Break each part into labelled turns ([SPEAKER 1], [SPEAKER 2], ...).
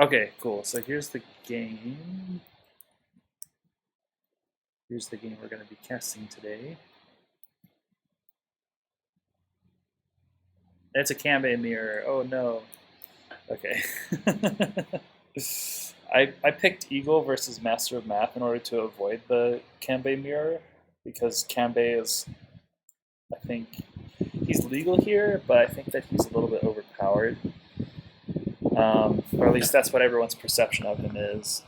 [SPEAKER 1] Okay, cool. So here's the game. Here's the game we're going to be casting today. It's a Kanbei mirror. Oh no. Okay. I picked Eagle versus Master of Math in order to avoid the Kanbei mirror because Kanbei is, I think, he's legal here, but I think that he's a little bit overpowered. Or at least that's what everyone's perception of him is.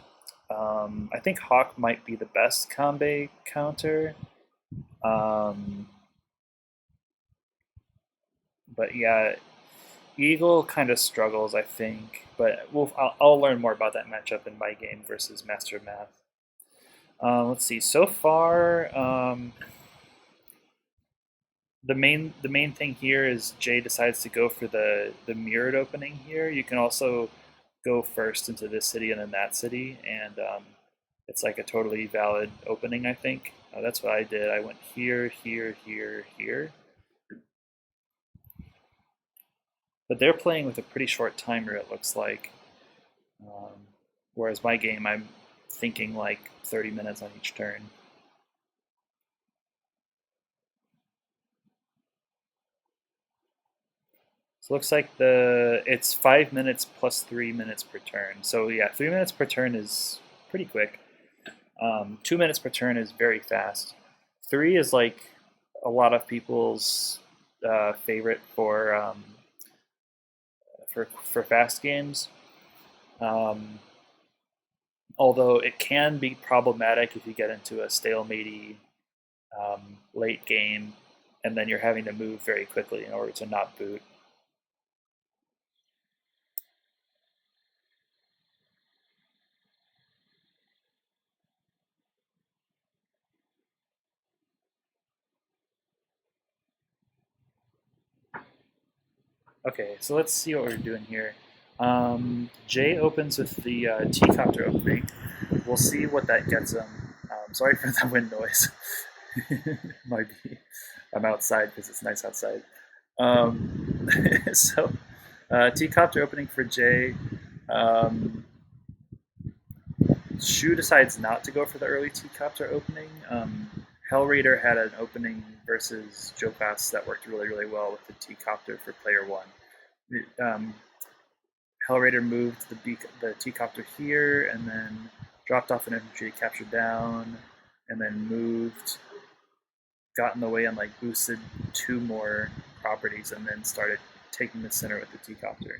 [SPEAKER 1] I think Hawk might be the best Kanbei counter. Um, but yeah, Eagle kind of struggles, I think. But I'll learn more about that matchup in my game versus Master of Math. Let's see. So far, the main thing here is Jay decides to go for the mirrored opening here. You can also go first into this city and then that city, and it's like a totally valid opening. I think that's what I did. I went here, here, here, here. But they're playing with a pretty short timer. It looks like. Whereas my game, I'm thinking like 30 minutes on each turn. So it looks like it's 5 minutes plus 3 minutes per turn. So yeah, 3 minutes per turn is pretty quick. 2 minutes per turn is very fast. Three is like a lot of people's favorite for fast games. Um, Although it can be problematic if you get into a stalemate late game, and then you're having to move very quickly in order to not boot. Okay, so let's see what we're doing here. Jay opens with the T-copter opening. We'll see what that gets him. Sorry for the wind noise. Might be. I'm outside because it's nice outside. So, T-copter opening for Jay. Shu decides not to go for the early T-copter opening. Hellraider had an opening versus Jokas that worked really, really well with the T-copter for player one. Um, Hellraider moved the T-copter here, and then dropped off an infantry capture down, and then moved, got in the way and like boosted two more properties, and then started taking the center with the T-copter.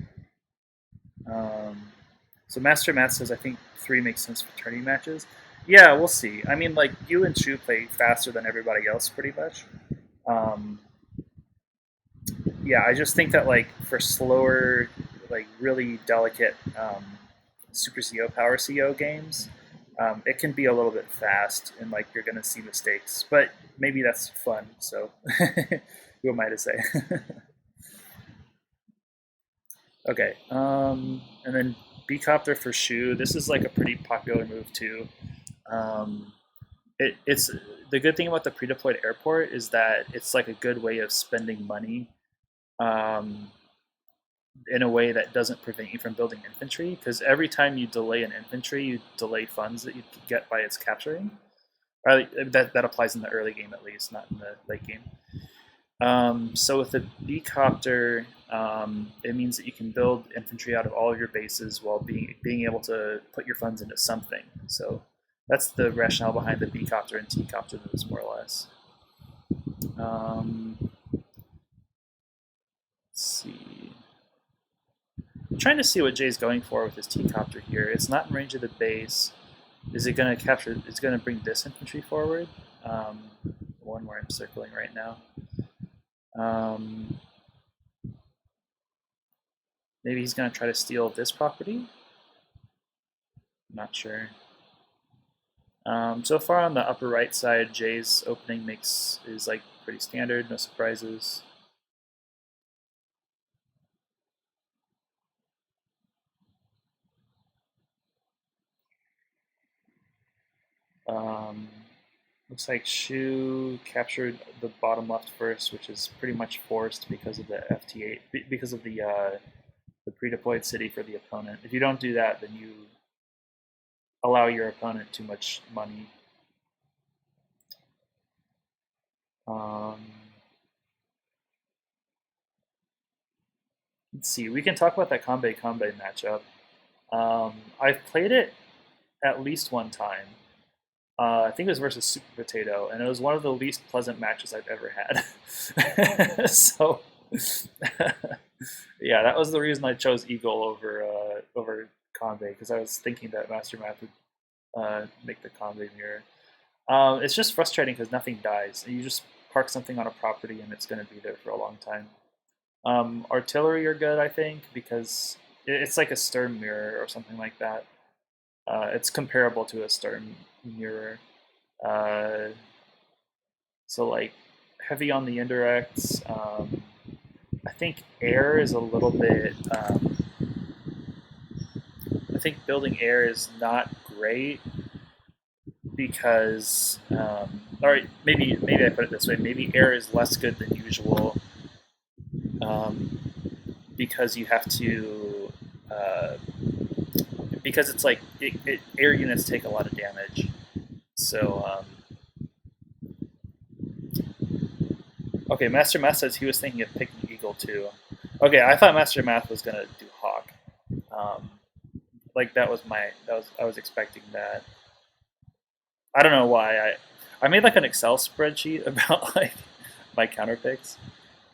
[SPEAKER 1] So Master Matt says I think three makes sense for tourney matches. Yeah, we'll see. I mean, like you and Shu play faster than everybody else, pretty much. Um, yeah, I just think that like for slower, like really delicate Super CO Power CO games, it can be a little bit fast and like you're gonna see mistakes. But maybe that's fun. So who am I to say? Okay, and then B Copter for Shu. This is like a pretty popular move too. Um, it's the good thing about the pre-deployed airport is that it's like a good way of spending money um, in a way that doesn't prevent you from building infantry. Because every time you delay an infantry, you delay funds that you get by its capturing. That applies in the early game at least, not in the late game. So with the B-copter, it means that you can build infantry out of all of your bases while being able to put your funds into something. So that's the rationale behind the B-copter and T-copter moves, more or less. Let's see. I'm trying to see what Jay's going for with his T-copter here. It's not in range of the base. Is it going to capture? It's going to bring this infantry forward. One where I'm circling right now. Maybe he's going to try to steal this property. I'm not sure. So far on the upper right side, Jay's opening is like pretty standard, no surprises. Um, Looks like Shu captured the bottom left first, which is pretty much forced because of the FT8, because of the the pre-deployed city for the opponent. If you don't do that, then you allow your opponent too much money. Let's see. We can talk about that Kanbei matchup. I've played it at least one time. I think it was versus Super Potato, and it was one of the least pleasant matches I've ever had. So, yeah, that was the reason I chose Eagle over Kanbei, because I was thinking that Master Math would make the Kanbei mirror. It's just frustrating because nothing dies. You just park something on a property and it's going to be there for a long time. Artillery are good, I think, because it's like a stern mirror or something like that. It's comparable to a stern mirror. So like heavy on the indirects. I think air is a little bit. I think building air is not great because, or maybe I put it this way: maybe air is less good than usual because you have to. Because it's like air units take a lot of damage, so okay. Master Math says he was thinking of picking Eagle too. Okay, I thought Master Math was gonna do Hawk. Like that was I was expecting that. I don't know why I made like an Excel spreadsheet about like my counter picks,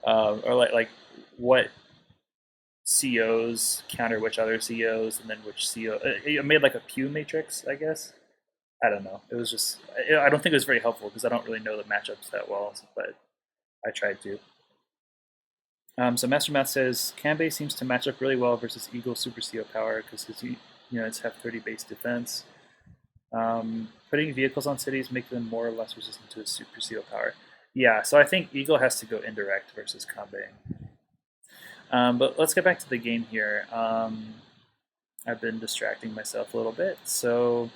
[SPEAKER 1] or like what COs counter which other COs, and then which CO. I made like a Pew matrix, I guess. I don't know. It was just. I don't think it was very helpful because I don't really know the matchups that well, but I tried to. So Master Math says Kanbei seems to match up really well versus Eagle Super CO power because his units have 30 base defense. Putting vehicles on cities make them more or less resistant to his Super CO power. Yeah, so I think Eagle has to go indirect versus Kanbei. But let's get back to the game here. I've been distracting myself a little bit. So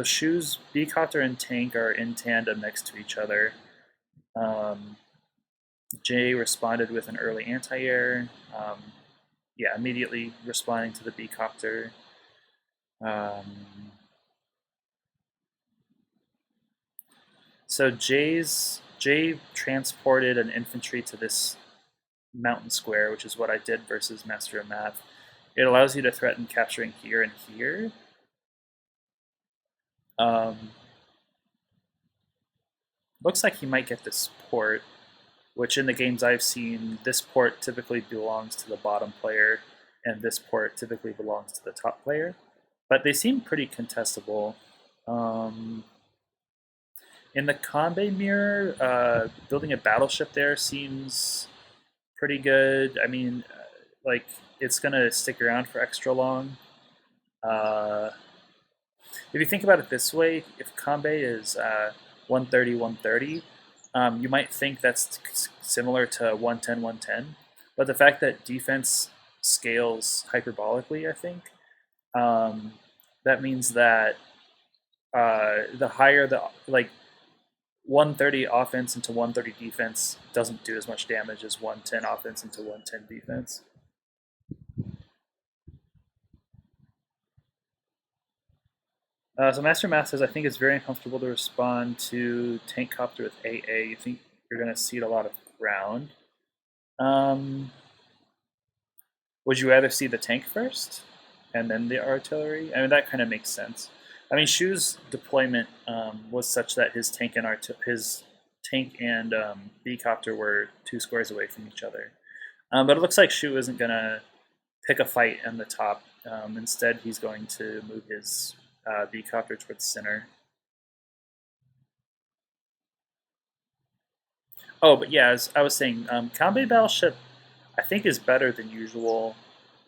[SPEAKER 1] Shu's Beecopter and Tank are in tandem next to each other. Jay responded with an early anti-air. Yeah, immediately responding to the Beecopter. So Jay transported an infantry to this mountain square, which is what I did versus Master of Math. It allows you to threaten capturing here and here. Looks like he might get this port, which in the games I've seen, this port typically belongs to the bottom player, and this port typically belongs to the top player. But they seem pretty contestable. In the Kanbei mirror, building a battleship there seems pretty good. I mean, like it's gonna stick around for extra long. If you think about it this way, if Kanbei is 130, 130, you might think that's similar to 110, 110. But the fact that defense scales hyperbolically, I think, that means that the higher the, like, 130 offense into 130 defense doesn't do as much damage as 110 offense into 110 defense. So Master Math says, I think it's very uncomfortable to respond to Tank Copter with AA. You think you're going to cede a lot of ground. Would you rather see the tank first and then the artillery? I mean, that kind of makes sense. I mean, Shu's deployment was such that his tank and Beecopter were 2 squares away from each other. But it looks like Shu isn't going to pick a fight in the top. Instead, he's going to move his Beecopter towards the center. Oh, but yeah, as I was saying, Kanbei Battleship, I think, is better than usual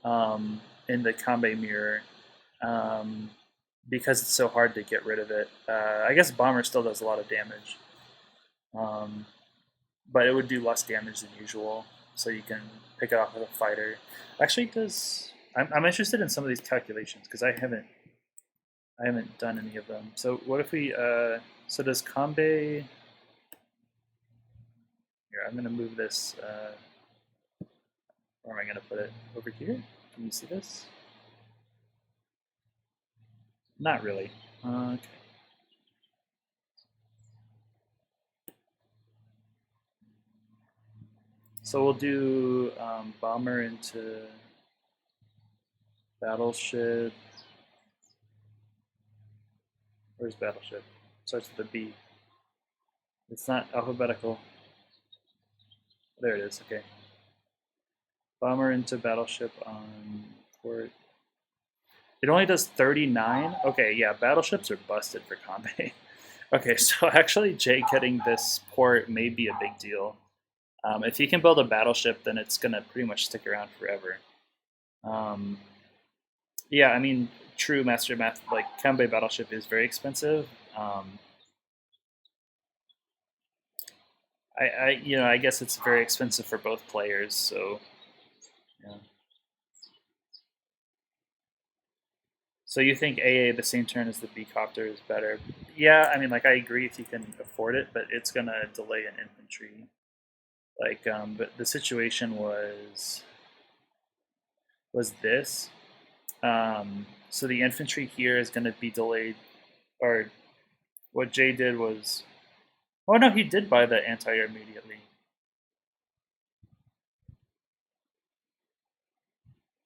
[SPEAKER 1] in the Kanbei mirror because it's so hard to get rid of it. I guess Bomber still does a lot of damage, but it would do less damage than usual, so you can pick it off with a fighter. Actually, does I'm interested in some of these calculations because I haven't done any of them. So what if we so does Kanbei? Here, I'm going to move this. Or am I going to put it over here? Can you see this? Not really. Okay. So we'll do bomber into battleship. Where's battleship? Starts with a B. It's not alphabetical. There it is. Okay. Bomber into battleship on port. It only does 39. Okay, yeah, battleships are busted for combat. Okay, so actually, Jay getting this port may be a big deal. If he can build a battleship, then it's gonna pretty much stick around forever. Yeah, I mean, true Master Math, like Kanbei battleship is very expensive. I guess it's very expensive for both players. So, yeah. So you think AA the same turn as the B copter is better? Yeah, I mean, like I agree if you can afford it, but it's gonna delay an infantry. Like, but the situation was this. So the infantry here is gonna be delayed, or what Jay did was, oh no, he did buy the anti-air immediately.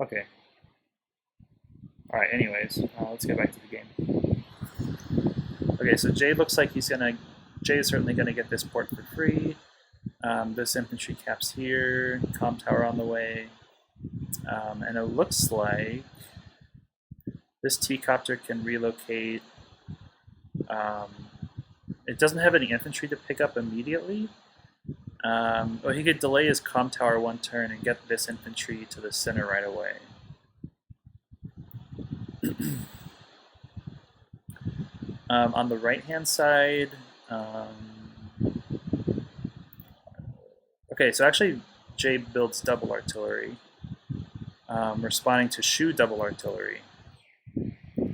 [SPEAKER 1] Okay. All right. Anyways, let's get back to the game. Okay, so Jay looks like Jay is certainly gonna get this port for free. This infantry caps here, comm tower on the way, and it looks like this T-copter can relocate. It doesn't have any infantry to pick up immediately. Or he could delay his comm tower one turn and get this infantry to the center right away. On the right-hand side, okay, so actually Jay builds double artillery, responding to Shu double artillery.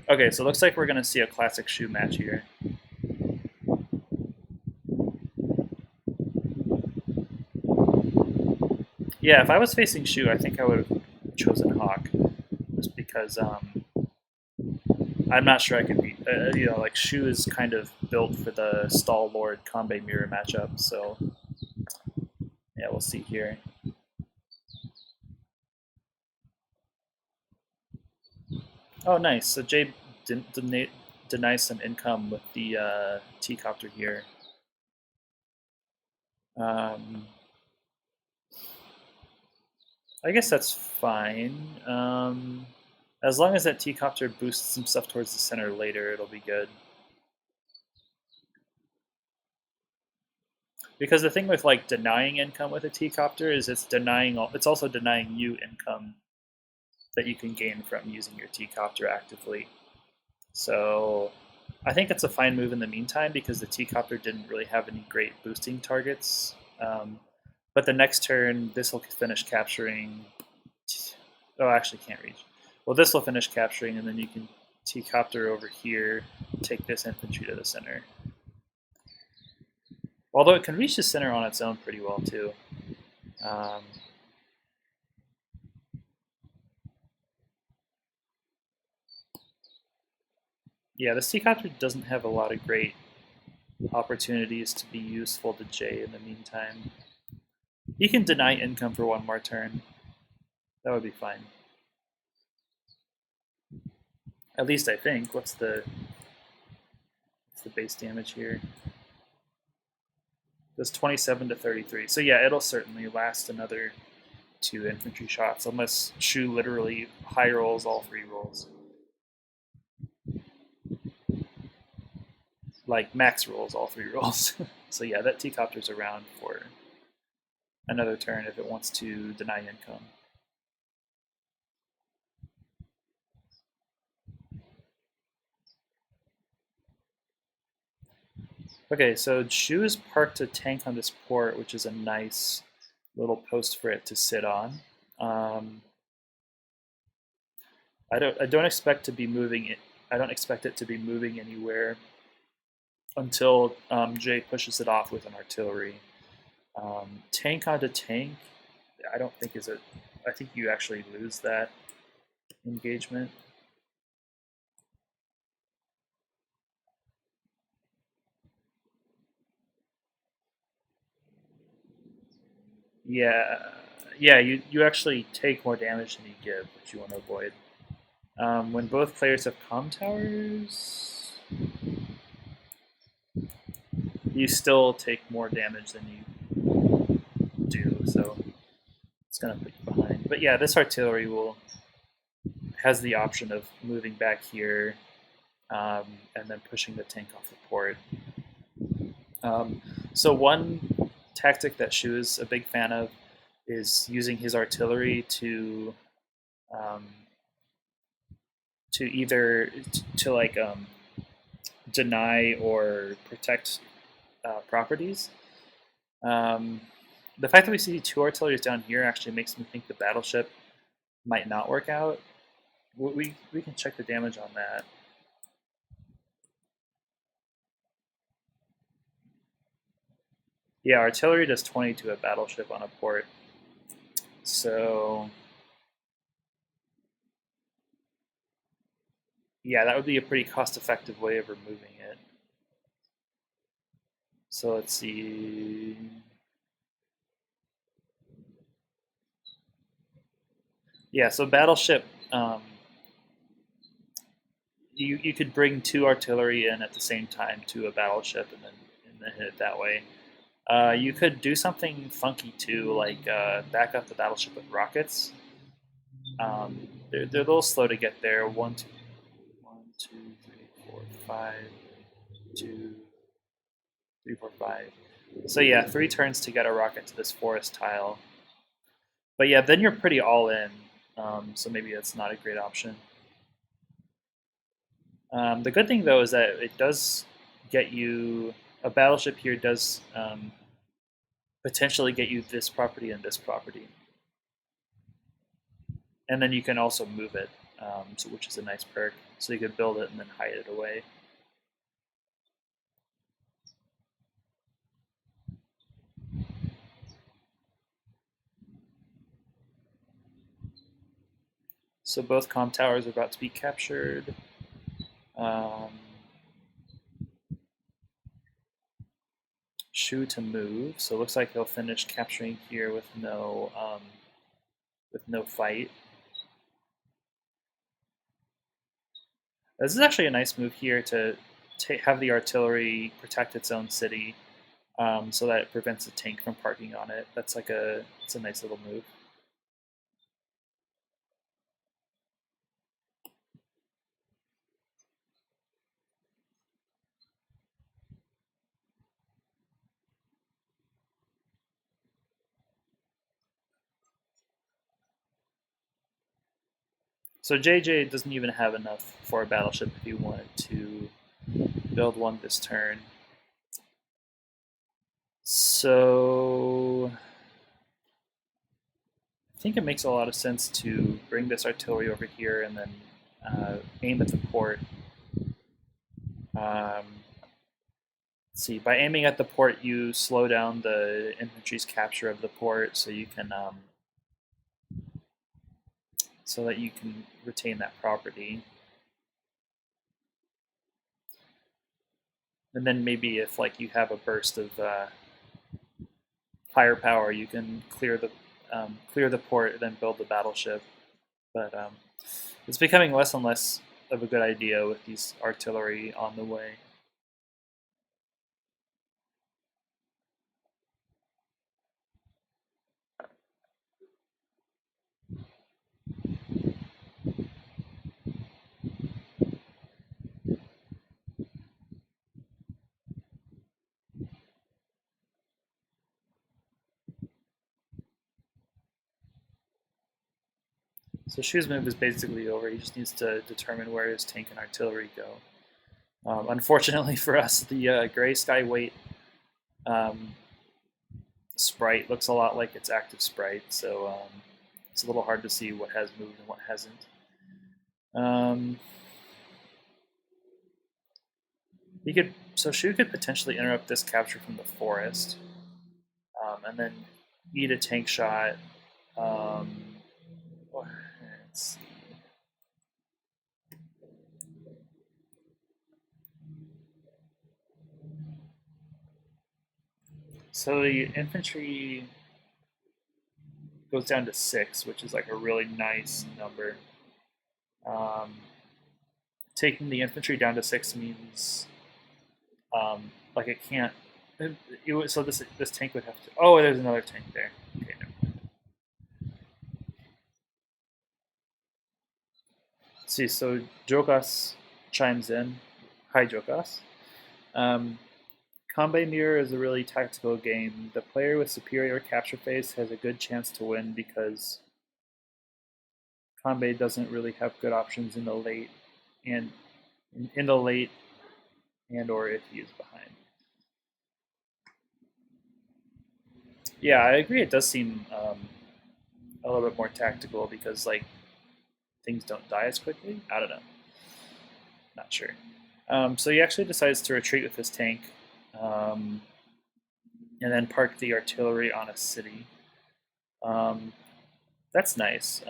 [SPEAKER 1] Okay, so it looks like we're going to see a classic Shu match here. Yeah, if I was facing Shu, I think I would have chosen Hawk, just because I'm not sure I could beat. Like Shu is kind of built for the Stalwart Kanbei mirror matchup, so yeah, we'll see here. Oh, nice. So Jay denies some income with the T-copter here. I guess that's fine. As long as that T-copter boosts some stuff towards the center later, it'll be good. Because the thing with like denying income with a T-copter is it's also denying you income that you can gain from using your T-copter actively. So I think it's a fine move in the meantime because the T-copter didn't really have any great boosting targets. But the next turn, this will finish capturing. Oh, actually can't reach. Well, this will finish capturing, and then you can T-copter over here, take this infantry to the center. Although it can reach the center on its own pretty well too. Yeah, this T-copter doesn't have a lot of great opportunities to be useful to Jay in the meantime. He can deny income for one more turn. That would be fine. At least I think. What's the base damage here? Does 27 to 33. So yeah, it'll certainly last another 2 infantry shots, unless Shu literally high rolls all 3 rolls. Like max rolls all 3 rolls. So yeah, that T-copter's around for another turn if it wants to deny income. Okay, so Shu is parked a tank on this port, which is a nice little post for it to sit on. I don't expect to be moving it. I don't expect it to be moving anywhere until Jay pushes it off with an artillery. Tank onto tank. I don't think is it. I think you actually lose that engagement. Yeah, yeah. You actually take more damage than you give, which you want to avoid. When both players have comm towers, you still take more damage than you do, so it's gonna put you behind. But yeah, this artillery will has the option of moving back here and then pushing the tank off the port. So one tactic that Shu is a big fan of is using his artillery um, to either to like deny or protect properties. Um, the fact that we see two artilleries down here actually makes me think the battleship might not work out. We can check the damage on that. Yeah, artillery does 20 to a battleship on a port. So yeah, that would be a pretty cost-effective way of removing it. So let's see. Yeah, so battleship, you could bring two artillery in at the same time to a battleship and then hit it that way. You could do something funky too, like back up the battleship with rockets. They're a little slow to get there. 5, 2, 3, 4, 5. So yeah, 3 turns to get a rocket to this forest tile. But yeah, then you're pretty all in. So maybe that's not a great option. The good thing though is that it does get you a battleship here does potentially get you this property and this property, and then you can also move it, so, which is a nice perk. So you could build it and then hide it away. So both comm towers are about to be captured. Shu to move, so it looks like he'll finish capturing here with no fight. This is actually a nice move here to have the artillery protect its own city, so that it prevents the tank from parking on it. It's a nice little move. So JJ doesn't even have enough for a battleship if he wanted to build one this turn. So I think it makes a lot of sense to bring this artillery over here and then aim at the port. Let's see, by aiming at the port, you slow down the infantry's capture of the port, so that you can retain that property. And then maybe if like you have a burst of firepower, you can clear the port, then build the battleship. But it's becoming less and less of a good idea with these artillery on the way. So Shu's move is basically over. He just needs to determine where his tank and artillery go. Unfortunately for us, the Gray Sky Weight um, sprite looks a lot like its active sprite, so it's a little hard to see what has moved and what hasn't. Shu could potentially interrupt this capture from the forest, and then eat a tank shot, Um, let's see. So the infantry goes down to 6, which is like a really nice number. Um, Taking the infantry down to 6 means like it can't. So this tank would have to. Oh, there's another tank there. Okay, no. See, so Jokas chimes in. Hi, Jokas. Um, Combat Mirror is a really tactical game. The player with superior capture phase has a good chance to win because Kanbei doesn't really have good options in the late and in the late and or if he is behind. Yeah, I agree. It does seem a little bit more tactical because like things don't die as quickly. I don't know. Not sure. So he actually decides to retreat with his tank, um, and then park the artillery on a city. Um, that's nice.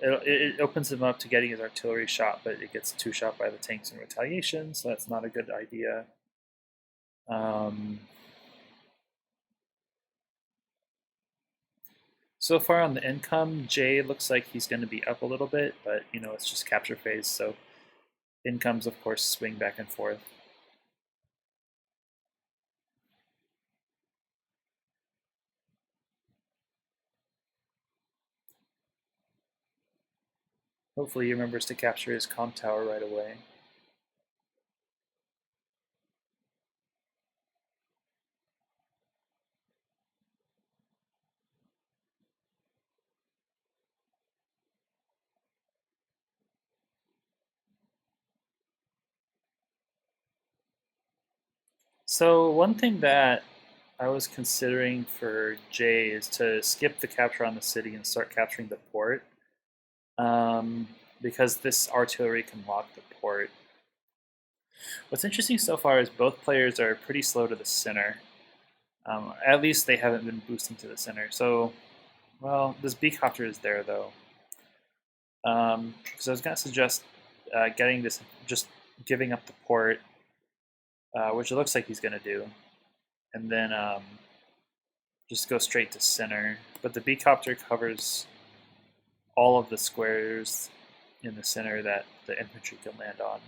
[SPEAKER 1] It opens him up to getting his artillery shot, but it gets two shot by the tanks in retaliation, so that's not a good idea. Um, so far on the income, Jay looks like he's going to be up a little bit, but you know it's just capture phase, so incomes of course swing back and forth. Hopefully he remembers to capture his comm tower right away. So one thing that I was considering for Jay is to skip the capture on the city and start capturing the port, um, because this artillery can lock the port. What's interesting so far is both players are pretty slow to the center. At least they haven't been boosting to the center. So, well, this beacopter is there though. So I was gonna suggest getting this, just giving up the port, which it looks like he's gonna do, and then just go straight to center. But the beacopter covers all of the squares in the center that the infantry can land on.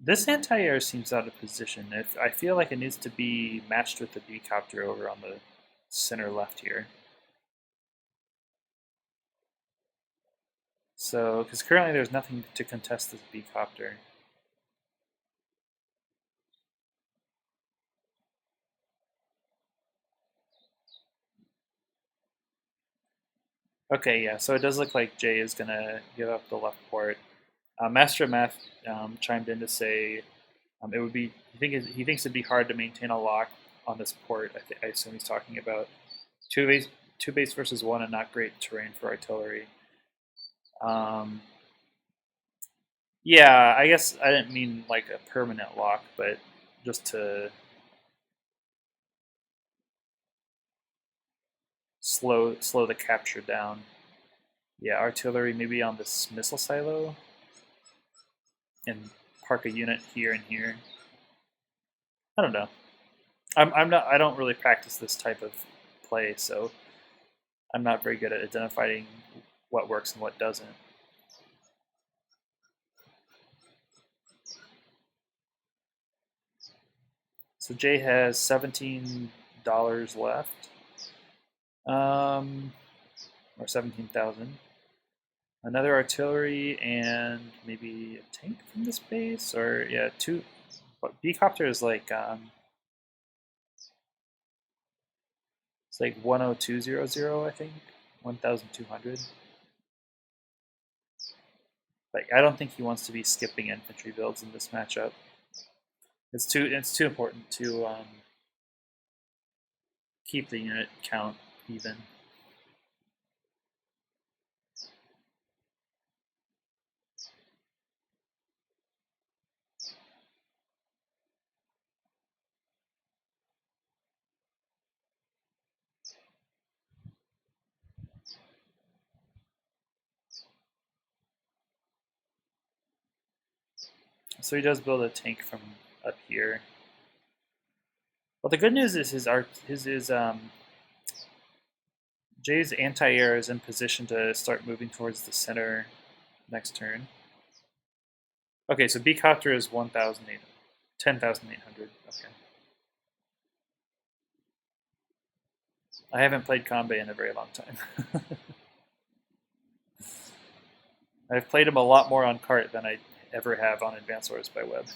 [SPEAKER 1] This anti-air seems out of position. If I feel like it needs to be matched with the beacopter over on the center left here. So, because currently there's nothing to contest this beacopter. Okay, yeah, so it does look like Jay is going to give up the left port. Master of Math chimed in to say it would be, he thinks it'd be hard to maintain a lock on this port. I assume he's talking about two base, two base versus one and not great terrain for artillery. Um, yeah, I guess I didn't mean like a permanent lock, but just to slow the capture down. Yeah, artillery maybe on this missile silo and park a unit here and here. I don't know. I'm not. I don't really practice this type of play, so I'm not very good at identifying what works and what doesn't. So Jay has $17 left, or 17,000. Another artillery and maybe a tank from this base, or yeah, two. But beacopter is like it's like 10200, I think, 1,200. Like I don't think he wants to be skipping infantry builds in this matchup. It's too important to keep the unit count even. So he does build a tank from up here. Well, the good news is Jay's anti-air is in position to start moving towards the center next turn. Okay, so B-Copter is 10,800. Okay. I haven't played Kanbei in a very long time. I've played him a lot more on cart than I ever have on Advanced Wars by Web.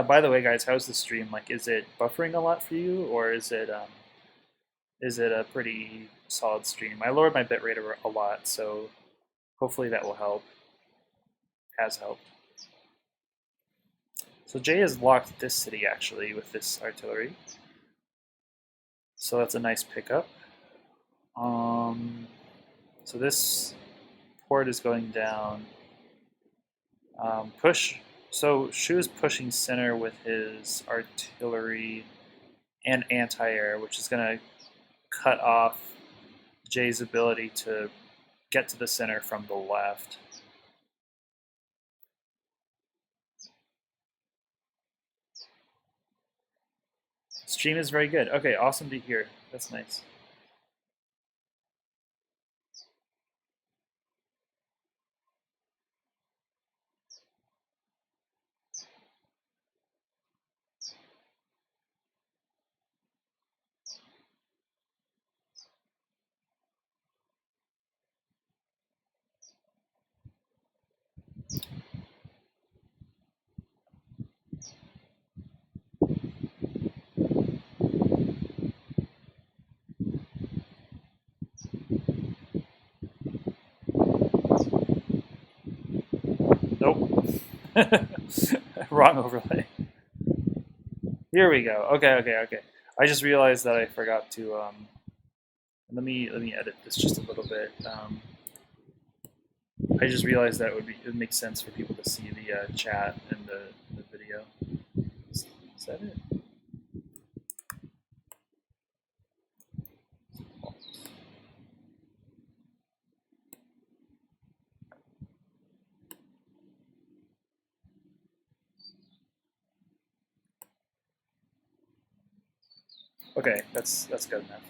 [SPEAKER 1] By the way, guys, how's the stream? Like, is it buffering a lot for you, or is it a pretty solid stream? I lowered my bitrate a lot, so hopefully that will help. Has helped. So Jay has locked this city actually with this artillery, so that's a nice pickup. So this port is going down. Push. So Shu is pushing center with his artillery and anti-air, which is going to cut off Jay's ability to get to the center from the left. Stream is very good. Okay, awesome to hear. That's nice. Nope. Wrong overlay. Here we go. Okay. I just realized that I forgot to let me edit this just a little bit. I just realized that it would make sense for people to see the chat and the video. Is that it? Okay, that's good enough.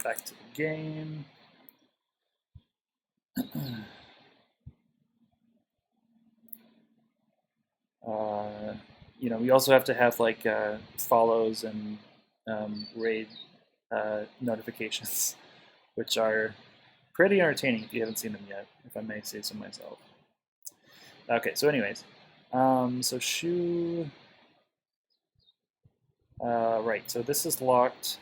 [SPEAKER 1] Back to the game. We also have to have like follows and raid notifications, which are pretty entertaining if you haven't seen them yet, if I may say so myself. Okay, so anyways, so Shu, right, so this is locked.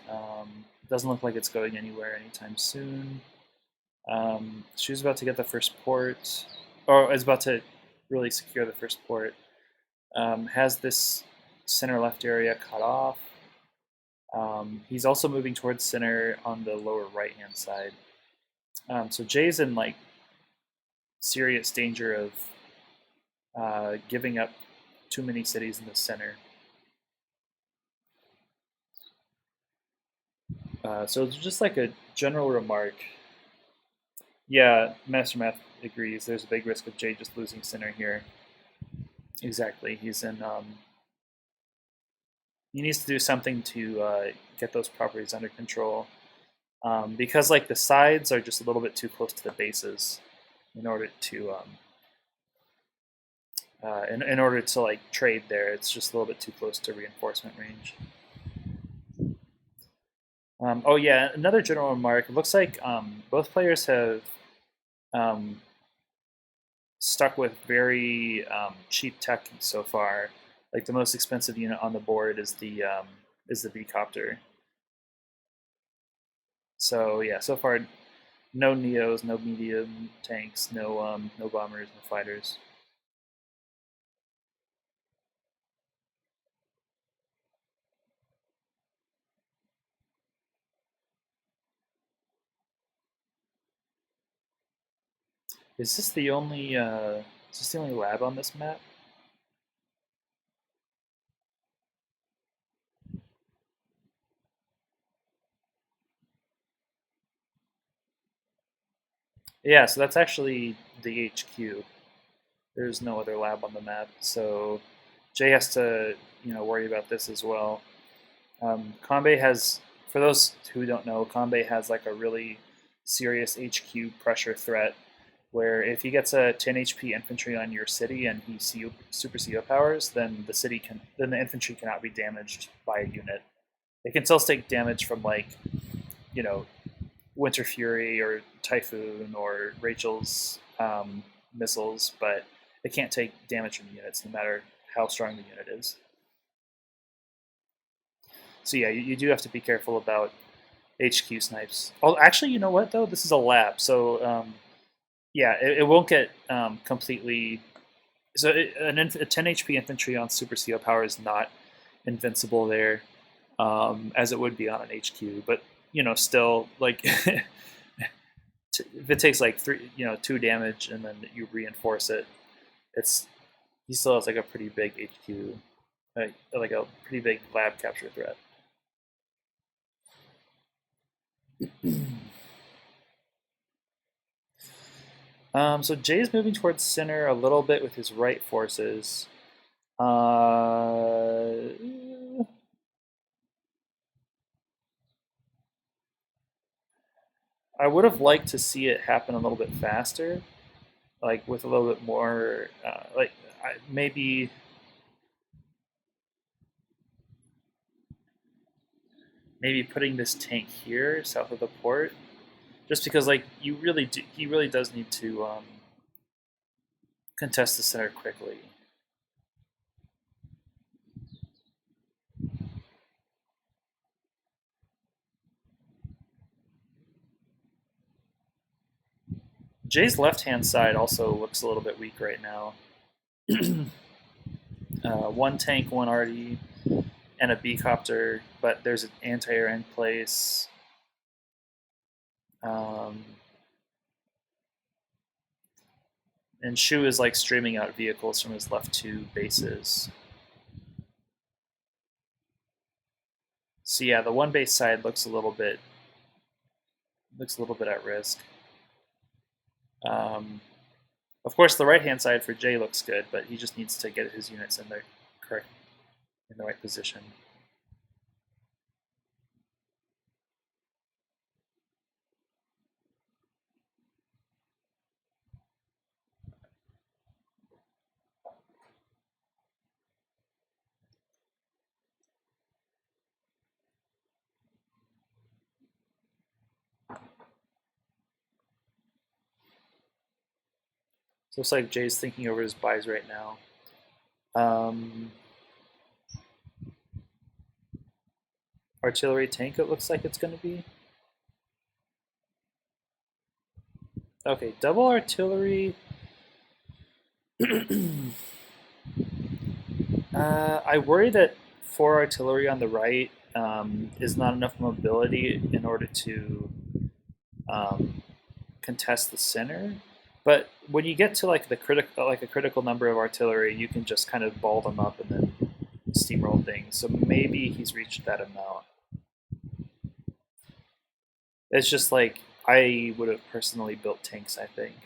[SPEAKER 1] Doesn't look like it's going anywhere anytime soon. Shu's about to get the first port, or is about to really secure the first port. Has this center left area cut off. He's also moving towards center on the lower right hand side. So Jay's in like serious danger of giving up too many cities in the center. So just like a general remark, yeah, Master Math agrees. There's a big risk of Jay just losing center here. Exactly, he's in. He needs to do something to get those properties under control, because like the sides are just a little bit too close to the bases in order to in order to like trade there. It's just a little bit too close to reinforcement range. Oh yeah, another general remark. It looks like both players have stuck with very cheap tech so far. Like the most expensive unit on the board is the B-Copter. So yeah, so far no Neos, no medium tanks, no bombers, no fighters. Is this the only lab on this map? Yeah, so that's actually the HQ. There's no other lab on the map, so Jay has to worry about this as well. Kanbei has, for those who don't know, Kanbei has like a really serious HQ pressure threat where if he gets a 10 HP infantry on your city and he super CO powers, then the infantry cannot be damaged by a unit. It can still take damage from like you know Winter Fury or Typhoon or Rachel's missiles, but it can't take damage from units no matter how strong the unit is. So yeah, you do have to be careful about HQ snipes. Oh, actually, you know what though? This is a lab, so yeah, it won't get completely. So a 10 HP infantry on Super CO power is not invincible there, as it would be on an HQ. But still, like if it takes like two damage and then you reinforce it, it's he still has like a pretty big HQ, like a pretty big lab capture threat. So Jay's moving towards center a little bit with his right forces. Uh, I would have liked to see it happen a little bit faster, like with a little bit more, maybe putting this tank here south of the port, just because like he really does need to contest the center quickly. Jay's left hand side also looks a little bit weak right now. One tank, one RD, and a B copter, but there's an anti-air in place. Um, and Shu is like streaming out vehicles from his left two bases. So yeah, the one base side looks a little bit at risk. Um, of course, the right hand side for Jay looks good, but he just needs to get his units in the correct in the right position. So looks like Jay's thinking over his buys right now. Um, artillery tank, it looks like it's going to be. Okay, double artillery. I worry that four artillery on the right is not enough mobility in order to um, contest the center. But when you get to like a critical number of artillery, you can just kind of ball them up and then steamroll things. So maybe he's reached that amount. It's just like I would have personally built tanks, I think.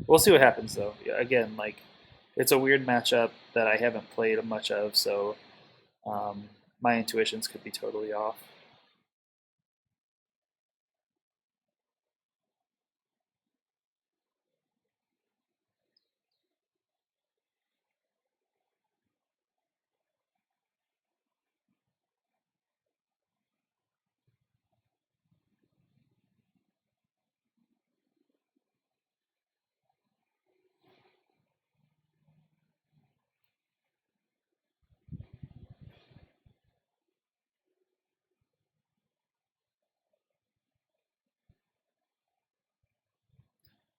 [SPEAKER 1] We'll see what happens though. Yeah, again, like it's a weird matchup that I haven't played much of, so my intuitions could be totally off.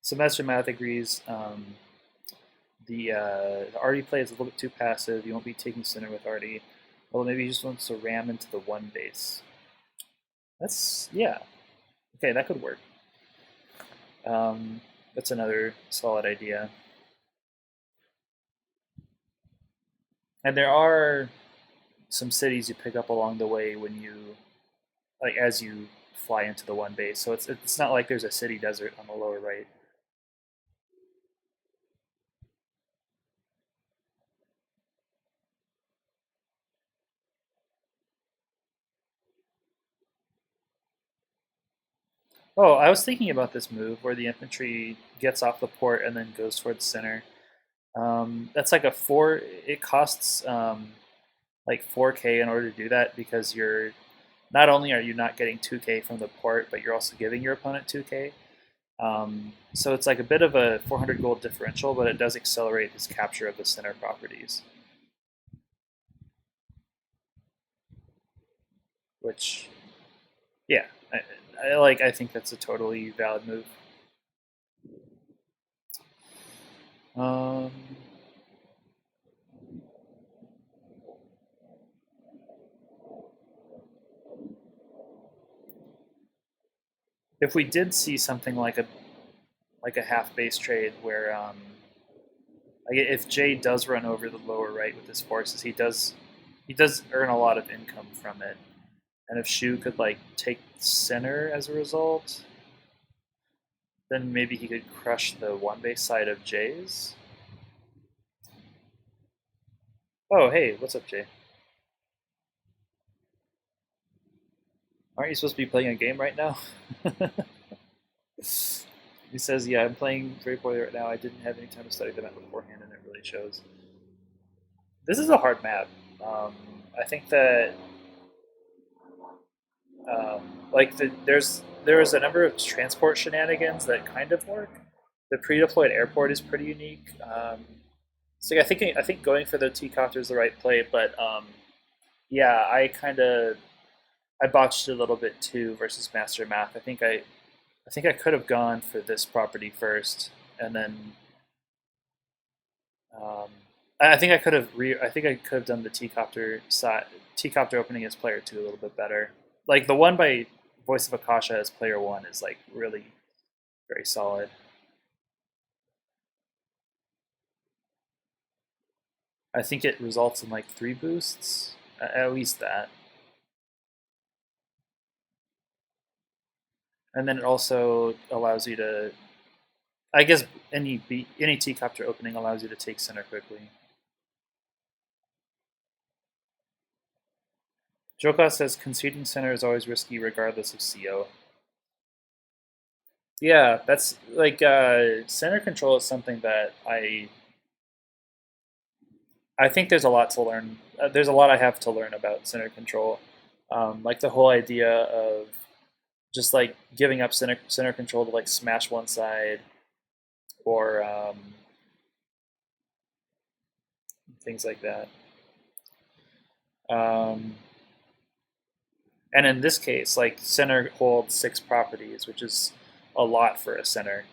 [SPEAKER 1] So Master Math agrees. The Artie play is a little bit too passive. You won't be taking center with Artie. Well, maybe he just wants to ram into the one base. That's yeah. Okay, that could work. That's another solid idea. And there are some cities you pick up along the way when you like as you fly into the one base. So it's not like there's a city desert on the lower right. Oh, I was thinking about this move where the infantry gets off the port and then goes towards center. That's like a four. It costs like 4K in order to do that because you're not only are you not getting 2K from the port, but you're also giving your opponent 2K. So it's like a bit of a 400 gold differential, but it does accelerate his capture of the center properties, which, yeah, I think that's a totally valid move. Um, if we did see something like a half base trade where like if Jay does run over the lower right with his forces, he does earn a lot of income from it. And if Shu could like take center as a result, then maybe he could crush the one base side of Jay's. Oh, hey, what's up, Jay? Aren't you supposed to be playing a game right now? He says, "Yeah, I'm playing very poorly right now. I didn't have any time to study the map beforehand, and it really shows." This is a hard map. Um, I think that there's a number of transport shenanigans that kind of work. The pre-deployed airport is pretty unique. So I think going for the T copter is the right play, but yeah, I botched it a little bit too versus Master Math. I think I could have gone for this property first, and then um, I think I could have done the T copter opening as player two a little bit better. Like the one by Voice of Akasha as player one is like really very solid. I think it results in like 3 boosts, at least that, and then it also allows you to. I guess any T copter opening allows you to take center quickly. Joka says conceding center is always risky regardless of CO. Yeah, that's like center control is something that I think there's a lot to learn. There's a lot I have to learn about center control. Like the whole idea of just like giving up center control to like smash one side or things like that. Um, and in this case, like center holds 6 properties, which is a lot for a center.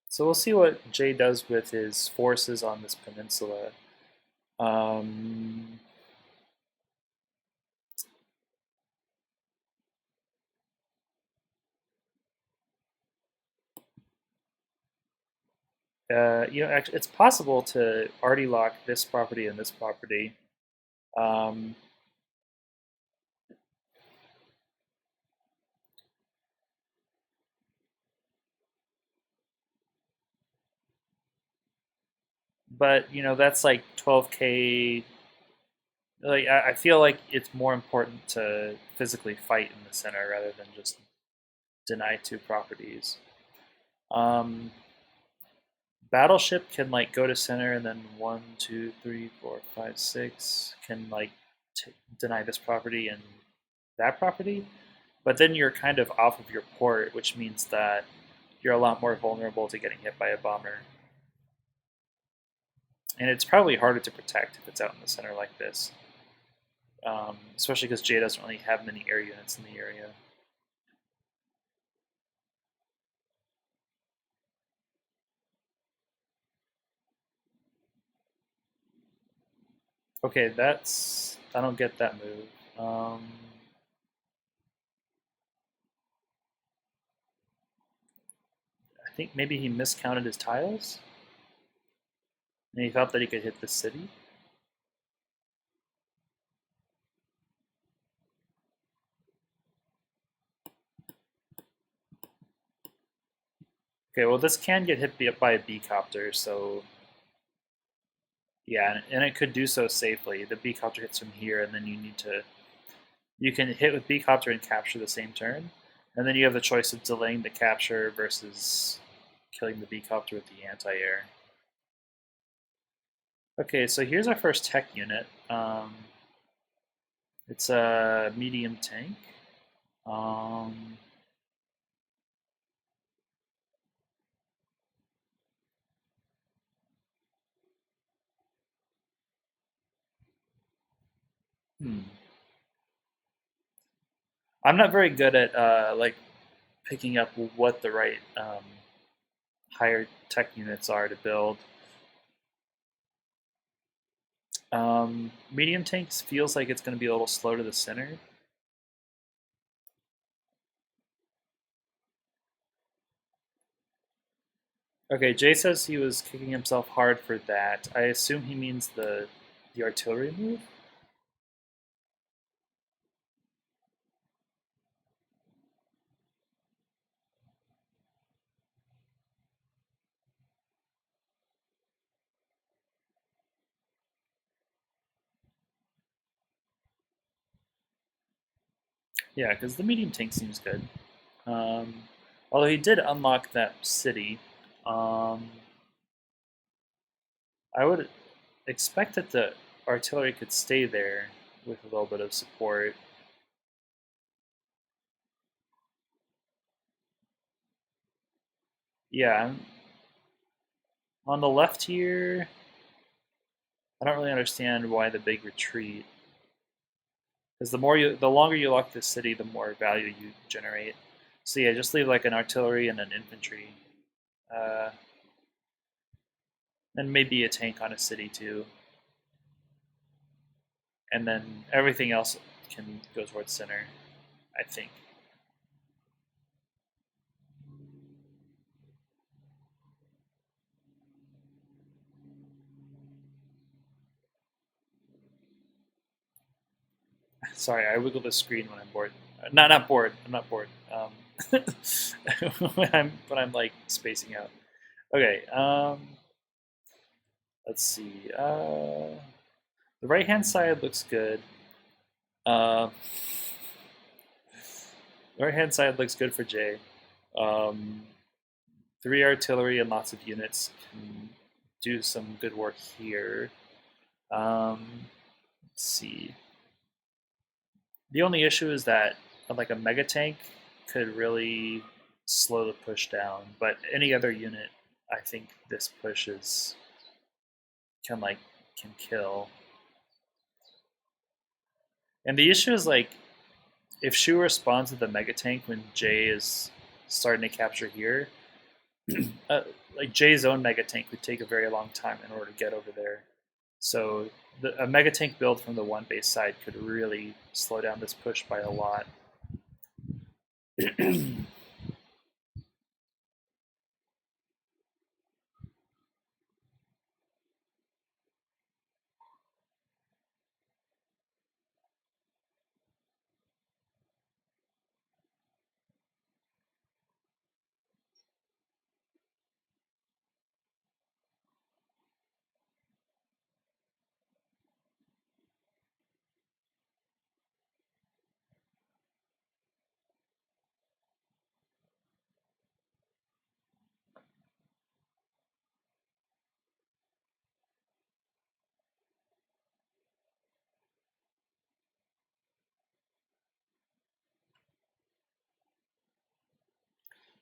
[SPEAKER 1] So we'll see what Jay does with his forces on this peninsula. Um, actually, it's possible to already lock this property and this property. Um, but that's like 12K. Like I feel like it's more important to physically fight in the center rather than just deny 2 properties. Um, Battleship can like go to center and then 1, 2, 3, 4, 5, 6 can like deny this property and that property, but then you're kind of off of your port, which means that you're a lot more vulnerable to getting hit by a bomber. And it's probably harder to protect if it's out in the center like this, especially because Jay doesn't really have many air units in the area. Okay, that's... I don't get that move. I think maybe he miscounted his tiles, and he thought that he could hit the city. Okay, well this can get hit by a B-copter, so yeah, and it could do so safely. The B-copter hits from here, and then you can hit with B-copter and capture the same turn, and then you have the choice of delaying the capture versus killing the B-copter with the anti-air. Okay, so here's our first tech unit. It's a medium tank. Um, hmm. I'm not very good at like picking up what the right higher tech units are to build. Medium tanks feels like it's going to be a little slow to the center. Okay, Jay says he was kicking himself hard for that. I assume he means the artillery move. Yeah, because the medium tank seems good. Um, Although he did unlock that city, um, I would expect that the artillery could stay there with a little bit of support. Yeah, on the left here, I don't really understand why the big retreat. Because the longer you lock this city, the more value you generate. So yeah, just leave like an artillery and an infantry, uh, and maybe a tank on a city too, and then everything else can go towards center. I think. Sorry, I wiggle the screen when I'm bored. Not bored. I'm not bored. When I'm like spacing out. Okay. Let's see. The right hand side looks good. Uh, the right hand side looks good for Jay. Um, 3 artillery and lots of units can do some good work here. Let's see. The only issue is that like a mega tank could really slow the push down, but any other unit, I think this push is can like can kill. And the issue is like if Shu responds to the mega tank when Jay is starting to capture here, uh, like Jay's own mega tank would take a very long time in order to get over there. So a mega tank build from the one base side could really slow down this push by a lot.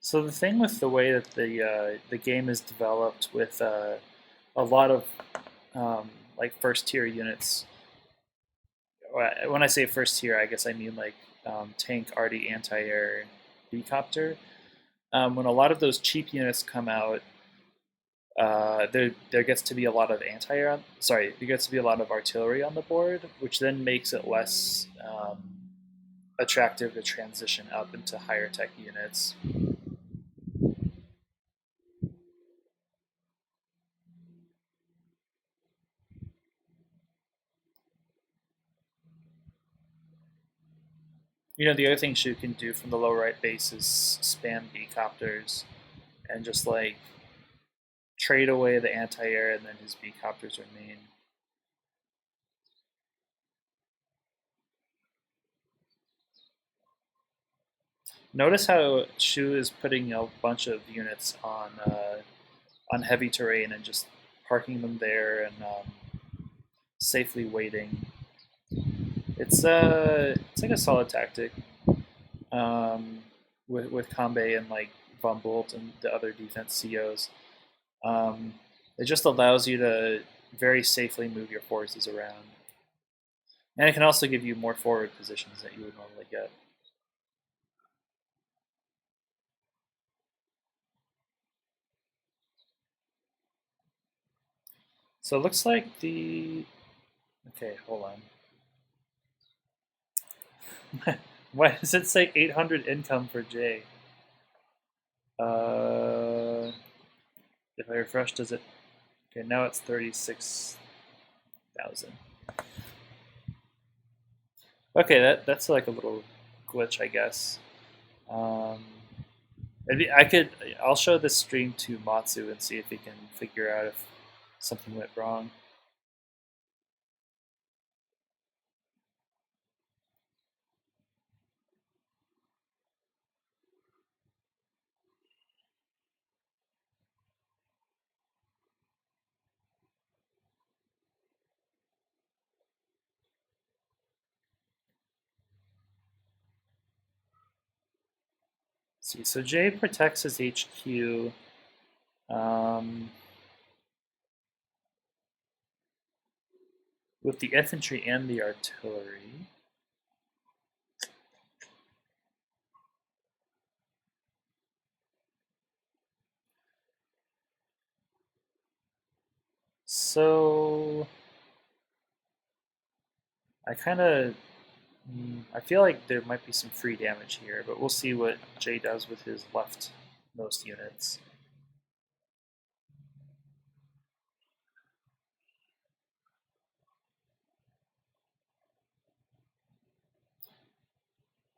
[SPEAKER 1] So the thing with the way that the game is developed with a lot of like first tier units. When I say first tier, I guess I mean like tank, arty, anti-air, B-copter. When a lot of those cheap units come out, there gets to be a lot of anti-air. Sorry, there gets to be a lot of artillery on the board, which then makes it less attractive to transition up into higher tech units. The other thing Shu can do from the low right base is spam B copters and just like trade away the anti-air, and then his B copters are main. Notice how Shu is putting a bunch of units on heavy terrain and just parking them there and safely waiting. It's like a solid tactic um, with Kambe and like Von Bolt and the other defense COs. Um, it just allows you to very safely move your forces around, and it can also give you more forward positions that you would normally get. So it looks like the okay. Hold on. Why does it say 800 income for Jay? Uh, if I refresh, does it? Okay, now it's 36,000. Okay, that's like a little glitch, I guess. Um, maybe I could. I'll show this stream to Matsu and see if he can figure out if something went wrong. Let's see, so Jay protects his HQ. Um, with the infantry and the artillery. So I feel like there might be some free damage here, but we'll see what Jay does with his leftmost units.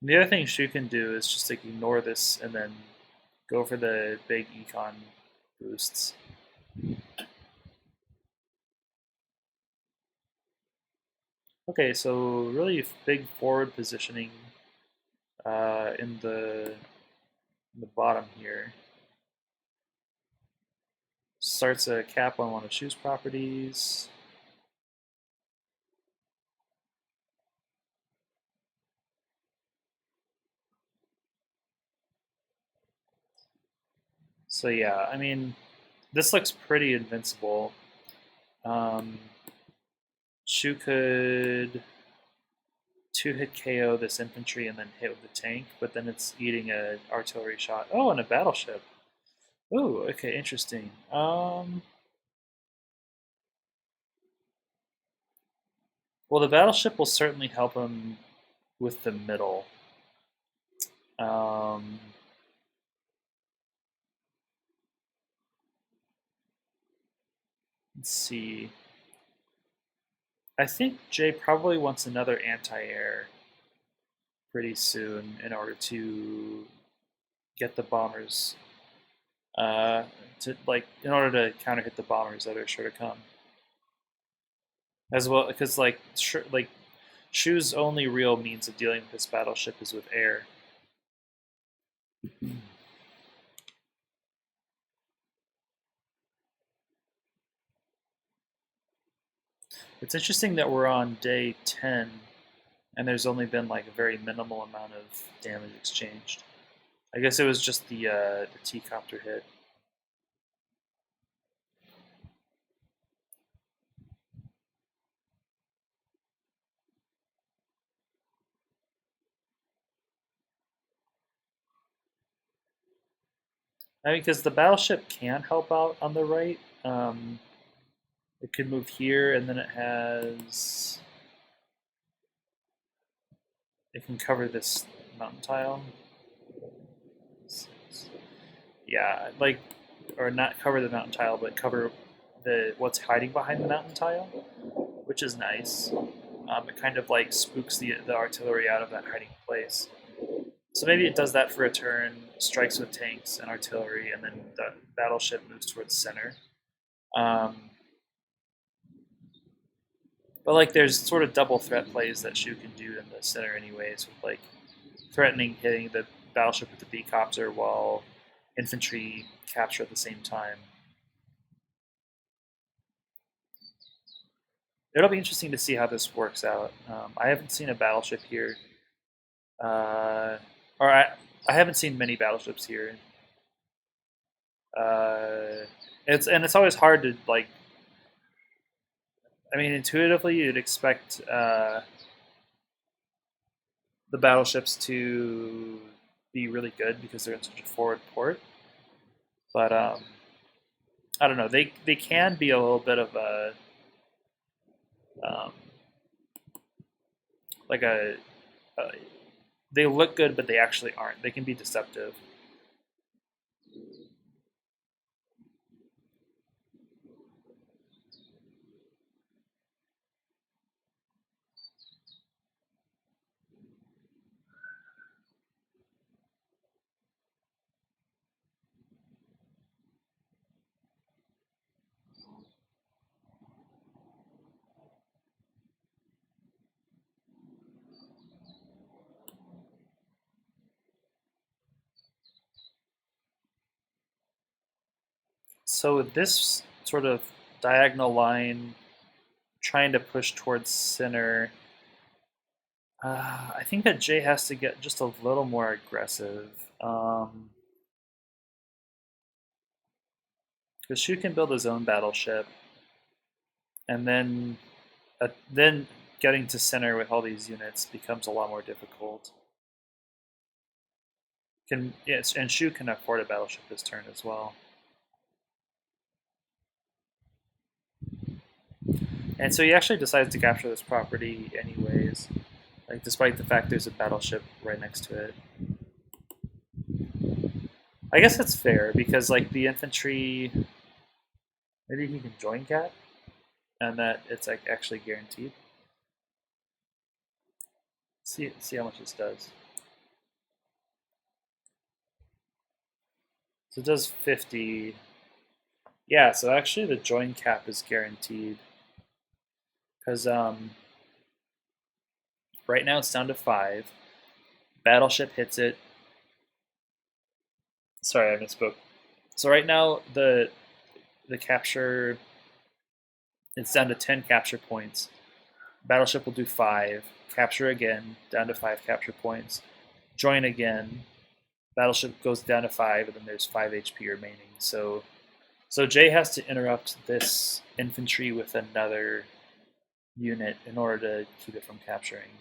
[SPEAKER 1] And the other thing Shu can do is just like ignore this and then go for the big econ boosts. Okay, so really big forward positioning in the bottom here. Starts a cap on one of Shu's properties. So yeah, I mean, this looks pretty invincible. Um, Shu could two-hit KO this infantry and then hit with the tank, but then it's eating a artillery shot. Oh, and a battleship. Oh, okay, interesting. Well, the battleship will certainly help him with the middle. Um, let's see. I think Jay probably wants another anti-air pretty soon in order to get the bombers to like in order to counter hit the bombers that are sure to come as well because like Shu's only real means of dealing with this battleship is with air. It's interesting that we're on day 10 and there's only been like a very minimal amount of damage exchanged. I guess it was just the T-copter hit. I mean, because the battleship can help out on the right. It could move here, and then it can cover this mountain tile. Yeah, like, or not cover the mountain tile, but cover the what's hiding behind the mountain tile, which is nice. It kind of like spooks the artillery out of that hiding place. So maybe it does that for a turn, strikes with tanks and artillery, and then the battleship moves towards center. Um, but like, there's sort of double threat plays that Shu can do in the center, anyways, with like threatening hitting the battleship with the B copter while infantry capture at the same time. It'll be interesting to see how this works out. I haven't seen a battleship here, uh, or I haven't seen many battleships here. Uh, it's always hard to like. I mean, intuitively, you'd expect the battleships to be really good because they're in such a forward port. But I don't know. They can be a little bit of a um, like a they look good, but they actually aren't. They can be deceptive. So this sort of diagonal line trying to push towards center, I think that Jay has to get just a little more aggressive. Because Shu can build his own battleship, and then getting to center with all these units becomes a lot more difficult. Can Yes, and Shu can afford a battleship this turn as well. And so he actually decides to capture this property anyways, like despite the fact there's a battleship right next to it. I guess that's fair because like the infantry, maybe he can join Cat, and that it's like actually guaranteed. See how much this does. So it does 50. Yeah, so actually the join cap is guaranteed because right now it's down to 5. Battleship hits it. Sorry, I misspoke. So right now the capture, it's down to 10 capture points. Battleship will do 5. Capture again, down to 5 capture points. Join again. Battleship goes down to 5, and then there's 5 HP remaining. So Jay has to interrupt this infantry with another unit in order to keep it from capturing.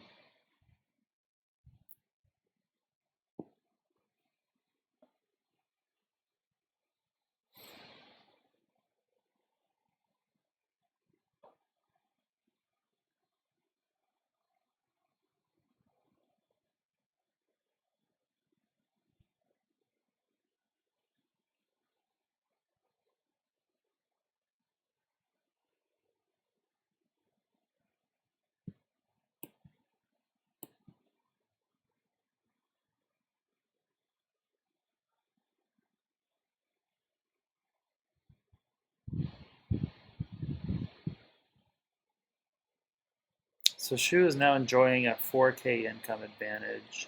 [SPEAKER 1] So Shu is now enjoying a 4K income advantage,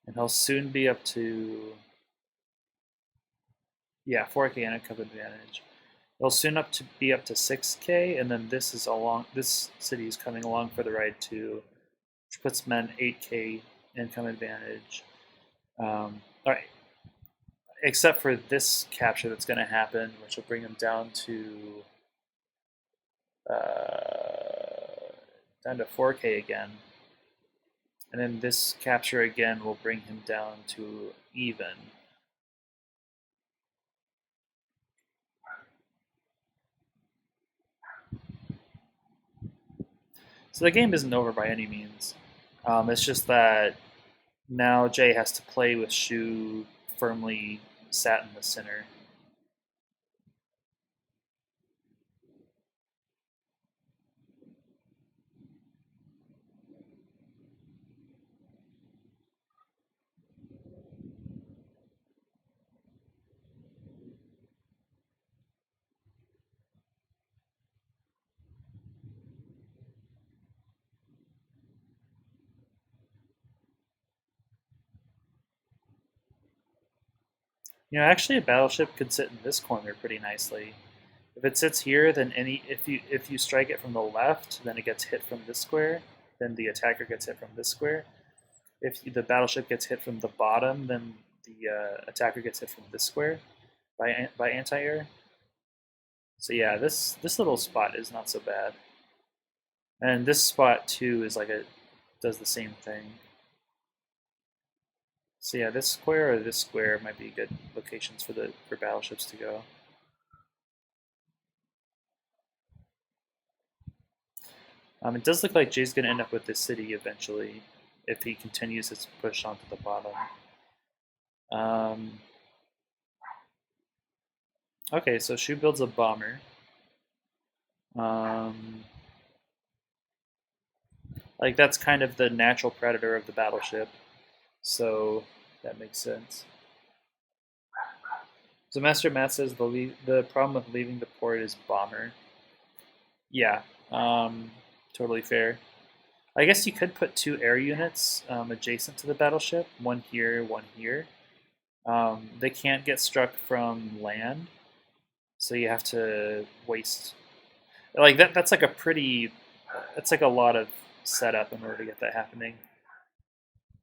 [SPEAKER 1] and he'll soon be up to 4K income advantage. He'll soon be up to 6K, and then this city is coming along for the ride too, which puts men 8K income advantage. All right, except for this capture that's going to happen, which will bring him down to 4K again. And then this capture again will bring him down to even. So the game isn't over by any means. It's just that now Jay has to play with Shu firmly sat in the center. Actually, a battleship could sit in this corner pretty nicely. If it sits here, then if you strike it from the left, then it gets hit from this square. Then the attacker gets hit from this square. If the battleship gets hit from the bottom, then the attacker gets hit from this square by anti-air. So yeah, this little spot is not so bad. And this spot too is does the same thing. So yeah, this square or this square might be good locations for battleships to go. It does look like Jay's going to end up with this city eventually if he continues his push onto the bottom. Okay, so Shu builds a bomber. Like that's kind of the natural predator of the battleship, so that makes sense. So Master Matt says the problem with leaving the port is bomber. Yeah, totally fair. I guess you could put two air units adjacent to the battleship, one here, one here. They can't get struck from land, so you have to waste like that. That's like a pretty. That's like a lot of setup in order to get that happening.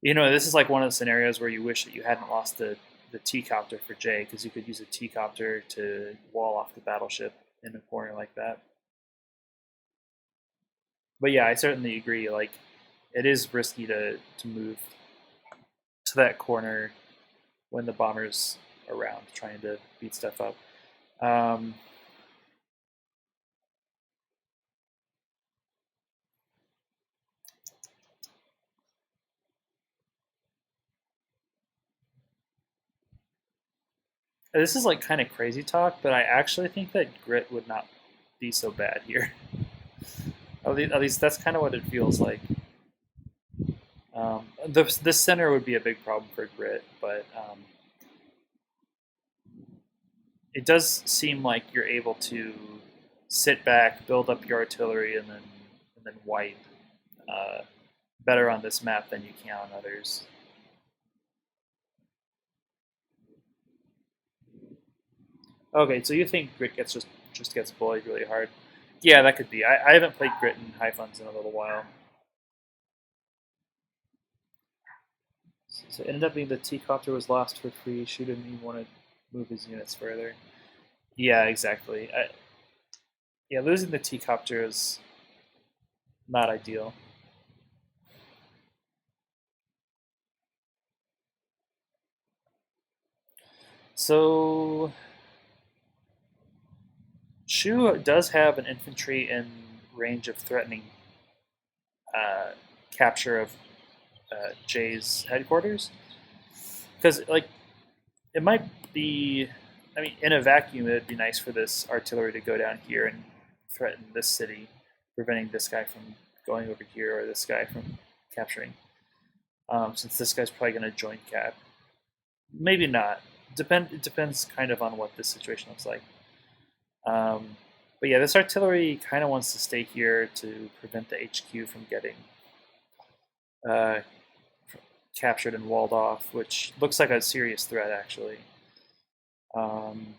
[SPEAKER 1] This is like one of the scenarios where you wish that you hadn't lost the T-copter for Jay, because you could use a T-copter to wall off the battleship in a corner like that. But yeah, I certainly agree. Like, it is risky to move to that corner when the bomber's around trying to beat stuff up. This is like kind of crazy talk, but I actually think that grit would not be so bad here. At least that's kind of what it feels like. The center would be a big problem for grit, but it does seem like you're able to sit back, build up your artillery, and then wipe better on this map than you can on others. Okay, so you think grit just gets bullied really hard? Yeah, that could be. I haven't played grit in high funds in a little while. So it ended up being the T-copter was lost for free. Shu didn't even want to move his units further. Yeah, exactly. Yeah, losing the T-copter is not ideal. So Shu does have an infantry in range of threatening capture of Jay's headquarters, because like it might be. I mean, in a vacuum, it'd be nice for this artillery to go down here and threaten this city, preventing this guy from going over here or this guy from capturing. Since this guy's probably going to join cap, maybe not. It depends kind of on what this situation looks like. But yeah, this artillery kind of wants to stay here to prevent the HQ from getting uh, captured and walled off, which looks like a serious threat actually. Um,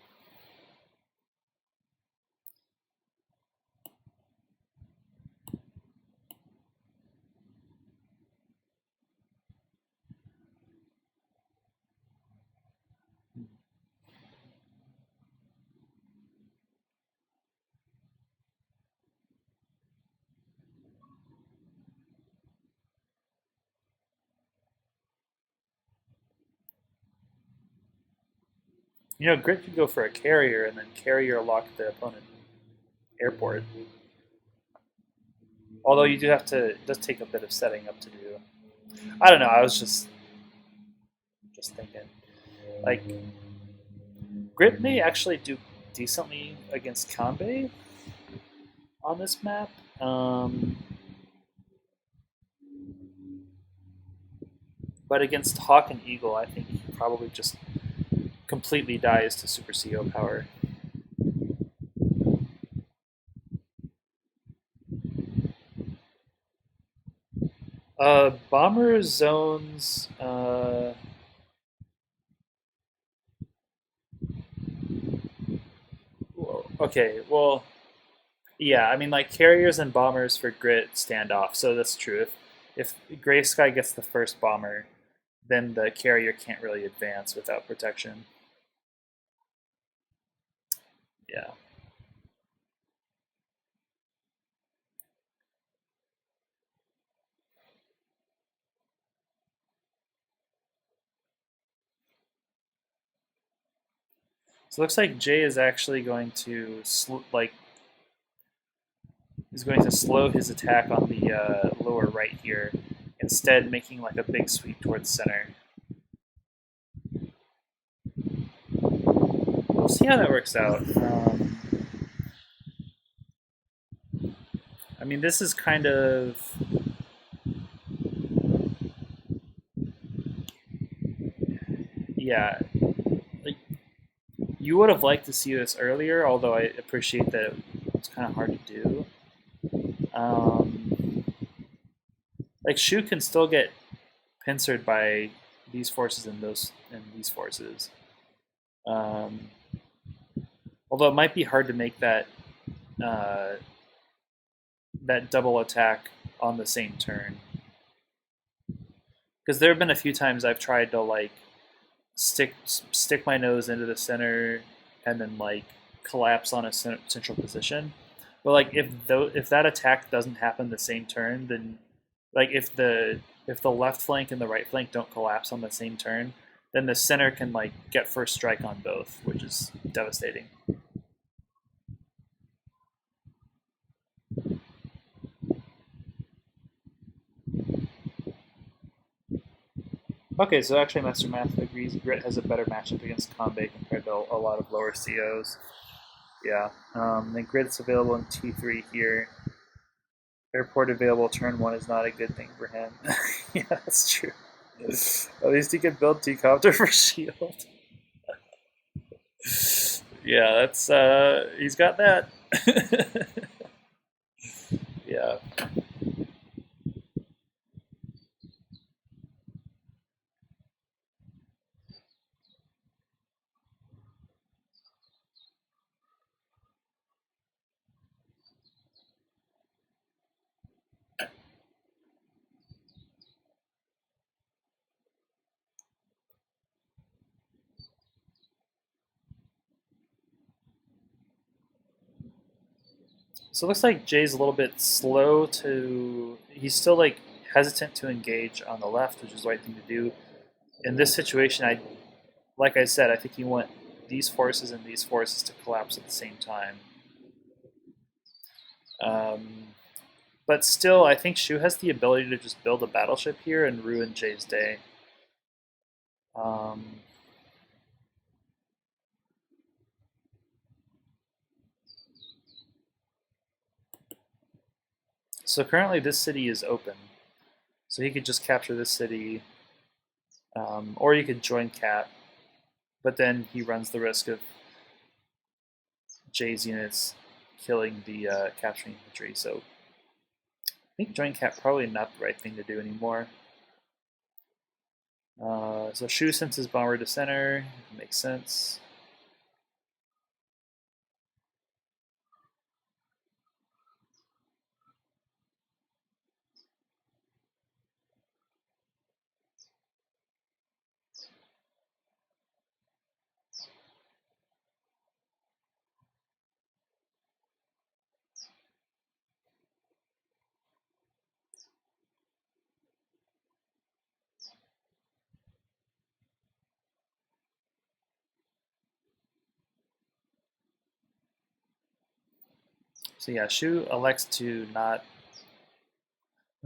[SPEAKER 1] You know, Grit could go for a carrier and then carrier lock the opponent airport. Although you do have to, it does take a bit of setting up to do. I don't know. I was just thinking, like, Grit may actually do decently against Kanbei on this map. But against Hawk and Eagle, I think he probably just completely dies to Super CO power. Bomber zones. Okay, well, yeah, I mean, like carriers and bombers for Grit stand off, so that's true. If Gray Sky gets the first bomber, then the carrier can't really advance without protection. Yeah. So it looks like Jay is actually going to is going to slow his attack on the lower right here, instead making like a big sweep towards center. We'll see how that works out. I mean, this is kind of yeah. Like you would have liked to see this earlier, although I appreciate that it's kind of hard to do. Um, like Shu can still get pincered by these forces and these forces. Um, although it might be hard to make uh, that double attack on the same turn, because there have been a few times I've tried to like stick my nose into the center and then like collapse on a central position. But like if that attack doesn't happen the same turn, then like if the left flank and the right flank don't collapse on the same turn, then the center can like get first strike on both, which is devastating. Okay, so actually Master Math agrees Grit has a better matchup against Kanbei compared to a lot of lower COs. Yeah. Then Grit's available in T3 here. Airport available turn one is not a good thing for him. Yeah, that's true. At least he can build T-Copter for Shield. Yeah, that's he's got that. Yeah. So it looks like Jay's a little bit slow to. He's still like hesitant to engage on the left, which is the right thing to do. In this situation, like I said, I think you want these forces and these forces to collapse at the same time. Um, but still, I think Shu has the ability to just build a battleship here and ruin Jay's day. Um, so currently, this city is open, so he could just capture this city, or he could join Cat, but then he runs the risk of Jay's units killing the capturing infantry. So I think join Cat probably not the right thing to do anymore. So Shu sends his bomber to center. Makes sense. So yeah, Shu elects to not.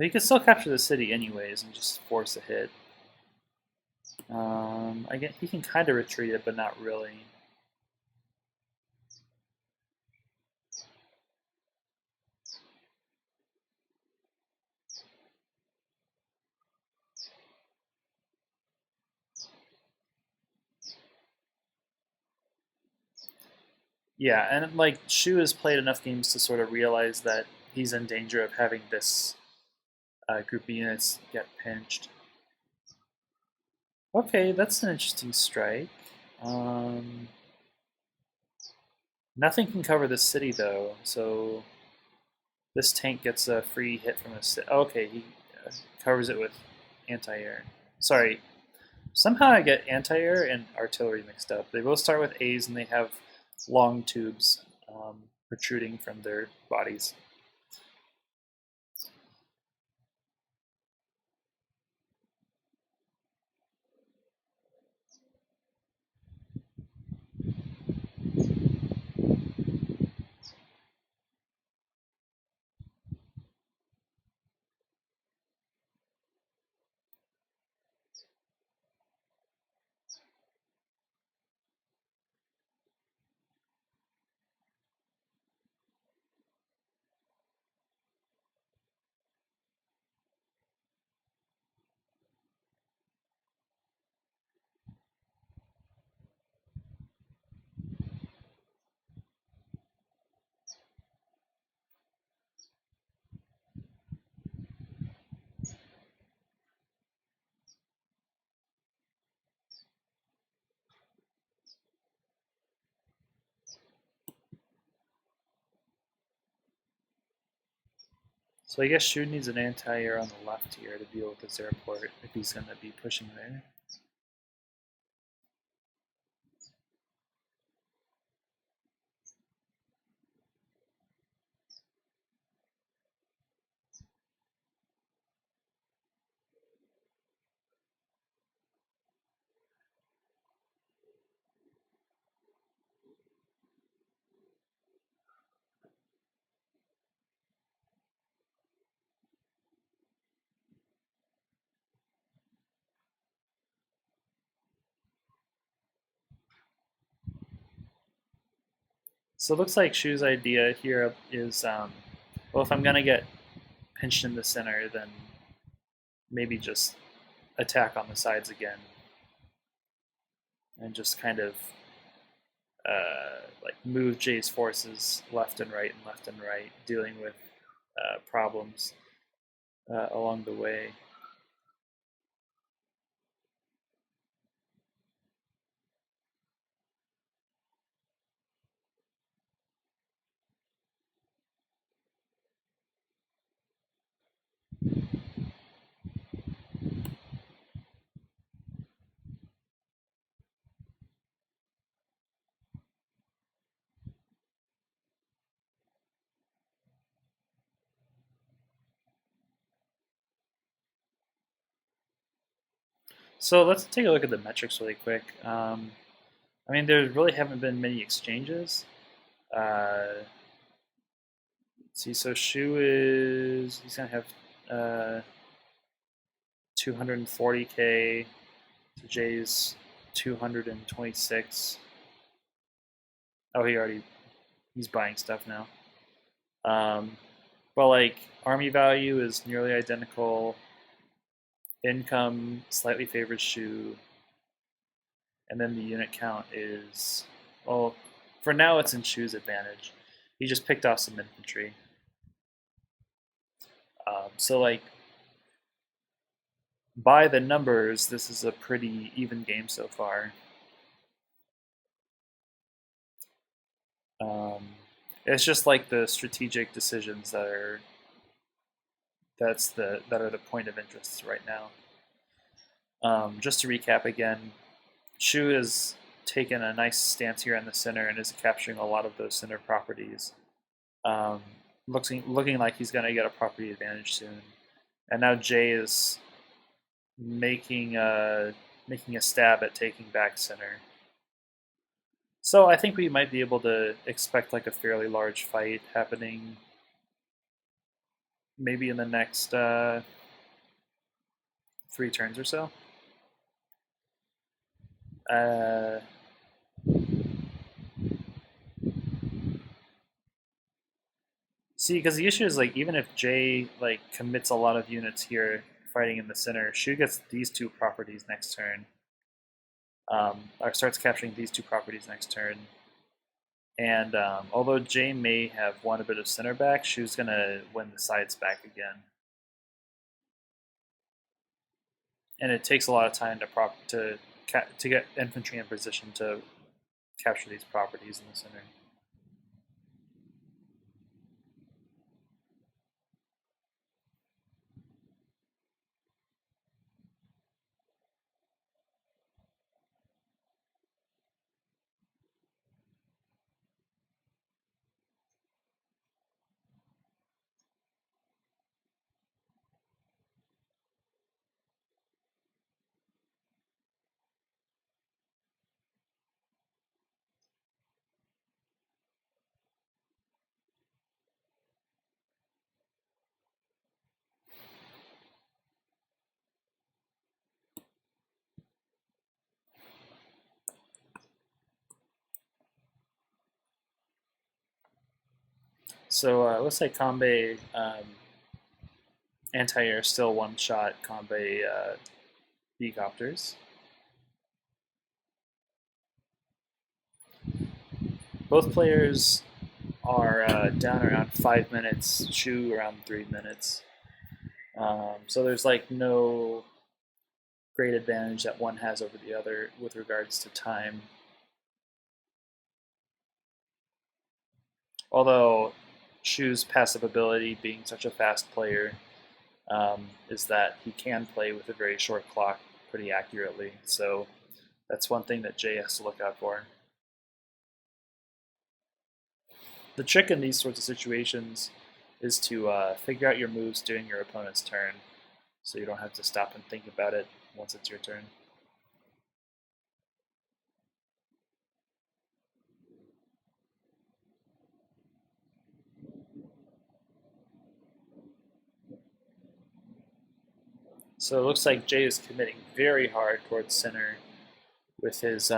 [SPEAKER 1] He can still capture the city anyways and just force a hit. I get he can kind of retreat it, but not really. Yeah, and like Shu has played enough games to sort of realize that he's in danger of having this group of units get pinched. Okay, that's an interesting strike. Um, Nothing can cover this city though, so this tank gets a free hit from a city. Okay, he covers it with anti-air. Sorry, somehow I get anti-air and artillery mixed up. They both start with A's and they have long tubes protruding from their bodies. So I guess Shu needs an anti-air on the left here to deal with this airport if he's going to be pushing there. So it looks like Shu's idea here is, well, if I'm going to get pinched in the center, then maybe just attack on the sides again and just kind of like move Jay's forces left and right, dealing with problems along the way. So let's take a look at the metrics really quick. I mean, there really haven't been many exchanges. Let's see, so Shu he's gonna have 240k to Jay's 226. Oh, he's buying stuff now. But like army value is nearly identical. Income slightly favors Shu, and then the unit count is, well, for now it's in Shu's advantage. He just picked off some infantry. So like by the numbers, this is a pretty even game so far. Um, it's just like the strategic decisions that are the point of interest right now. Just to recap again, Shu has taken a nice stance here in the center and is capturing a lot of those center properties. Um, looking like he's going to get a property advantage soon. And now Jay is making a stab at taking back center. So I think we might be able to expect like a fairly large fight happening maybe in the next 3 turns or so. Uh, See, because the issue is like even if Jay like commits a lot of units here fighting in the center, Shu gets these 2 properties next turn, or starts capturing these 2 properties next turn. And although Jay may have won a bit of center back, Shu's gonna win the sides back again. And it takes a lot of time to get infantry in position to capture these properties in the center. So it looks like Kanbei anti-air still one-shot Kanbei B-copters. Both players are down around 5 minutes, Shu around 3 minutes. So there's like no great advantage that one has over the other with regards to time. Although Shu's passive ability, being such a fast player, is that he can play with a very short clock pretty accurately. So that's one thing that Jay has to look out for. The trick in these sorts of situations is to figure out your moves during your opponent's turn, so you don't have to stop and think about it once it's your turn. So it looks like Jay is committing very hard towards center with his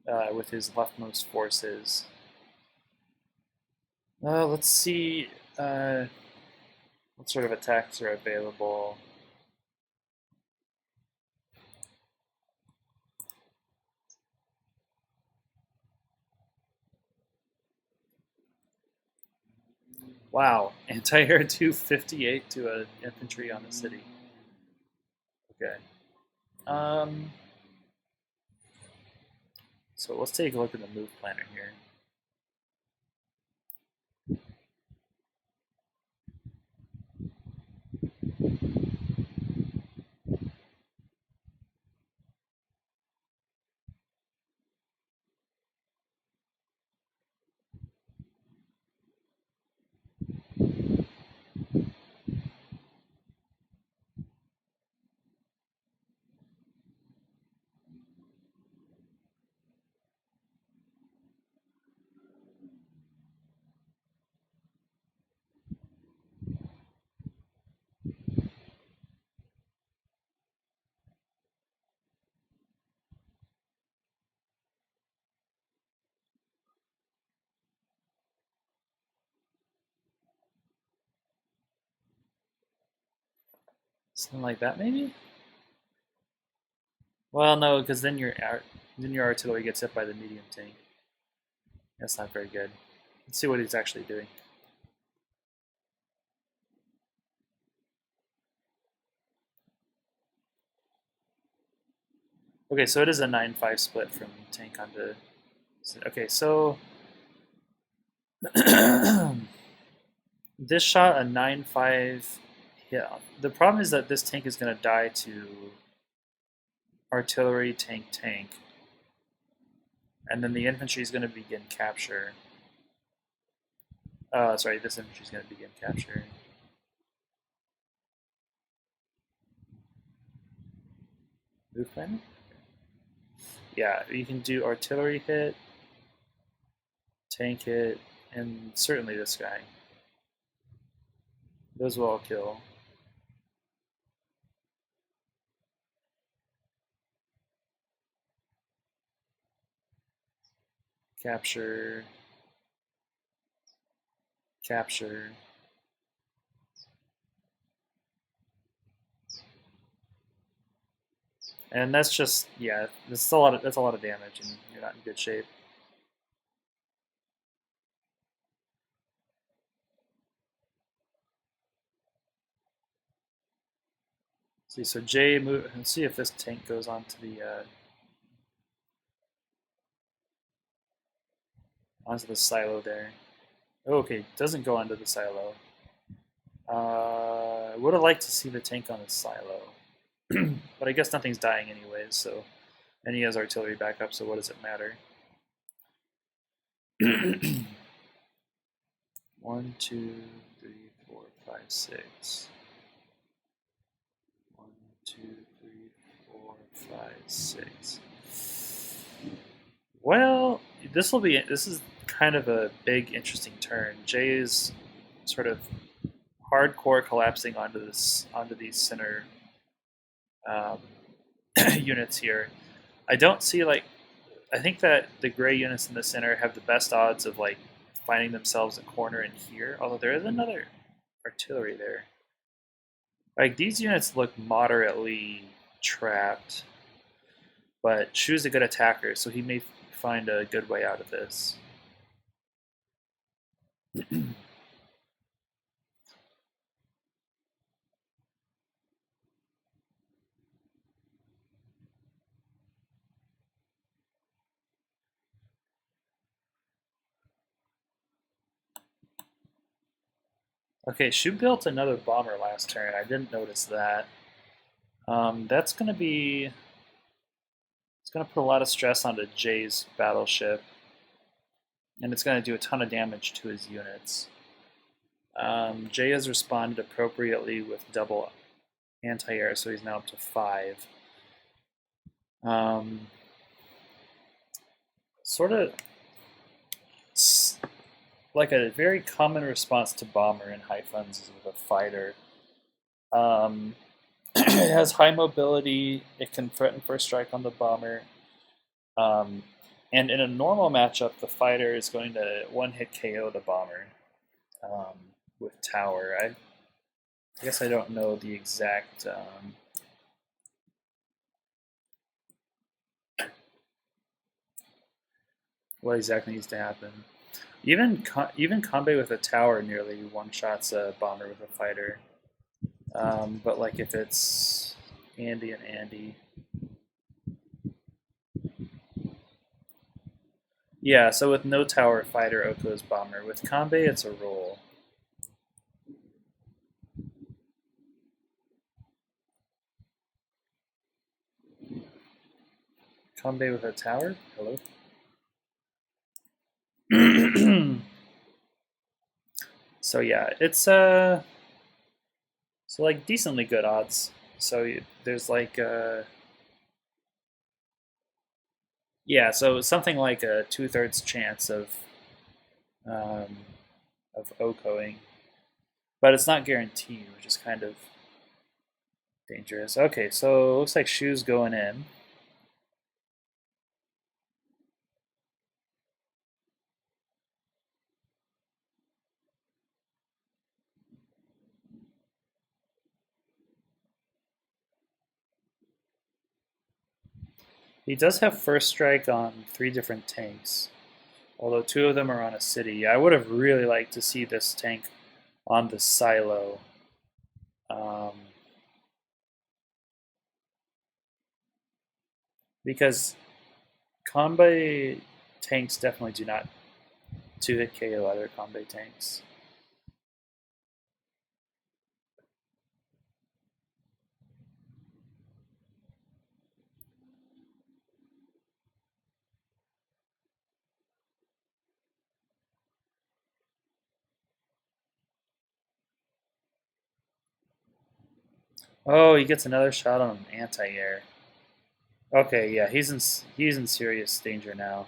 [SPEAKER 1] leftmost forces. Let's see what sort of attacks are available. Wow, anti-air 258 to an infantry on the city. Okay. So let's take a look at the move planner here. Something like that, maybe? Well, no, because then your artillery gets hit by the medium tank. That's not very good. Let's see what he's actually doing. Okay, so it is a 9-5 split from tank onto. Okay, so this shot a 9-5. Yeah, the problem is that this tank is going to die to artillery tank, and then the infantry is going to begin capture. Sorry, this infantry is going to begin capture. Move planner? Yeah, you can do artillery hit, tank hit, and certainly this guy. Those will all kill. Capture, capture. And that's just, yeah, that's a lot of damage, and you're not in good shape. See, so J move. Let's see if this tank goes onto the silo there. Oh, okay, doesn't go onto the silo. Would have liked to see the tank on the silo, but I guess nothing's dying anyways. So, and he has artillery backup. So what does it matter? 1, 2, 3, 4, 5, 6. 1, 2, 3, 4, 5, 6. Well, this is kind of a big, interesting turn. Jay is sort of hardcore collapsing onto these center um, units here. I don't see like I think that the gray units in the center have the best odds of like finding themselves a corner in here. Although there is another artillery there. Like these units look moderately trapped, but Shu's a good attacker, so he may find a good way out of this. Okay, Shu built another bomber last turn. I didn't notice that. That's going to be... It's going to put a lot of stress onto Jay's battleship. And it's going to do a ton of damage to his units. Jay has responded appropriately with double anti-air, so he's now up to 5. Sort of like a very common response to bomber in high funds is with a fighter. It has high mobility. It can threaten first strike on the bomber. And in a normal matchup, the fighter is going to one-hit KO the bomber with tower. I guess I don't know the exact what exactly needs to happen. Even Kanbei with a tower nearly one-shots a bomber with a fighter. But like if it's Andy and Andy. Yeah, so with no tower, fighter, Oko's bomber. With Kanbei, it's a roll. Kanbei with a tower? Hello? So yeah, it's so like decently good odds. So there's like yeah, so something like a 2/3 chance um, of Okoing, but it's not guaranteed, which is kind of dangerous. Okay, so it looks like Shu's going in. He does have first strike on 3 different tanks, although 2 of them are on a city. I would have really liked to see this tank on the silo. Because Kanbei tanks definitely do not 2-hit KO other Kanbei tanks. Oh, he gets another shot on an anti-air. Okay, yeah, he's in serious danger now.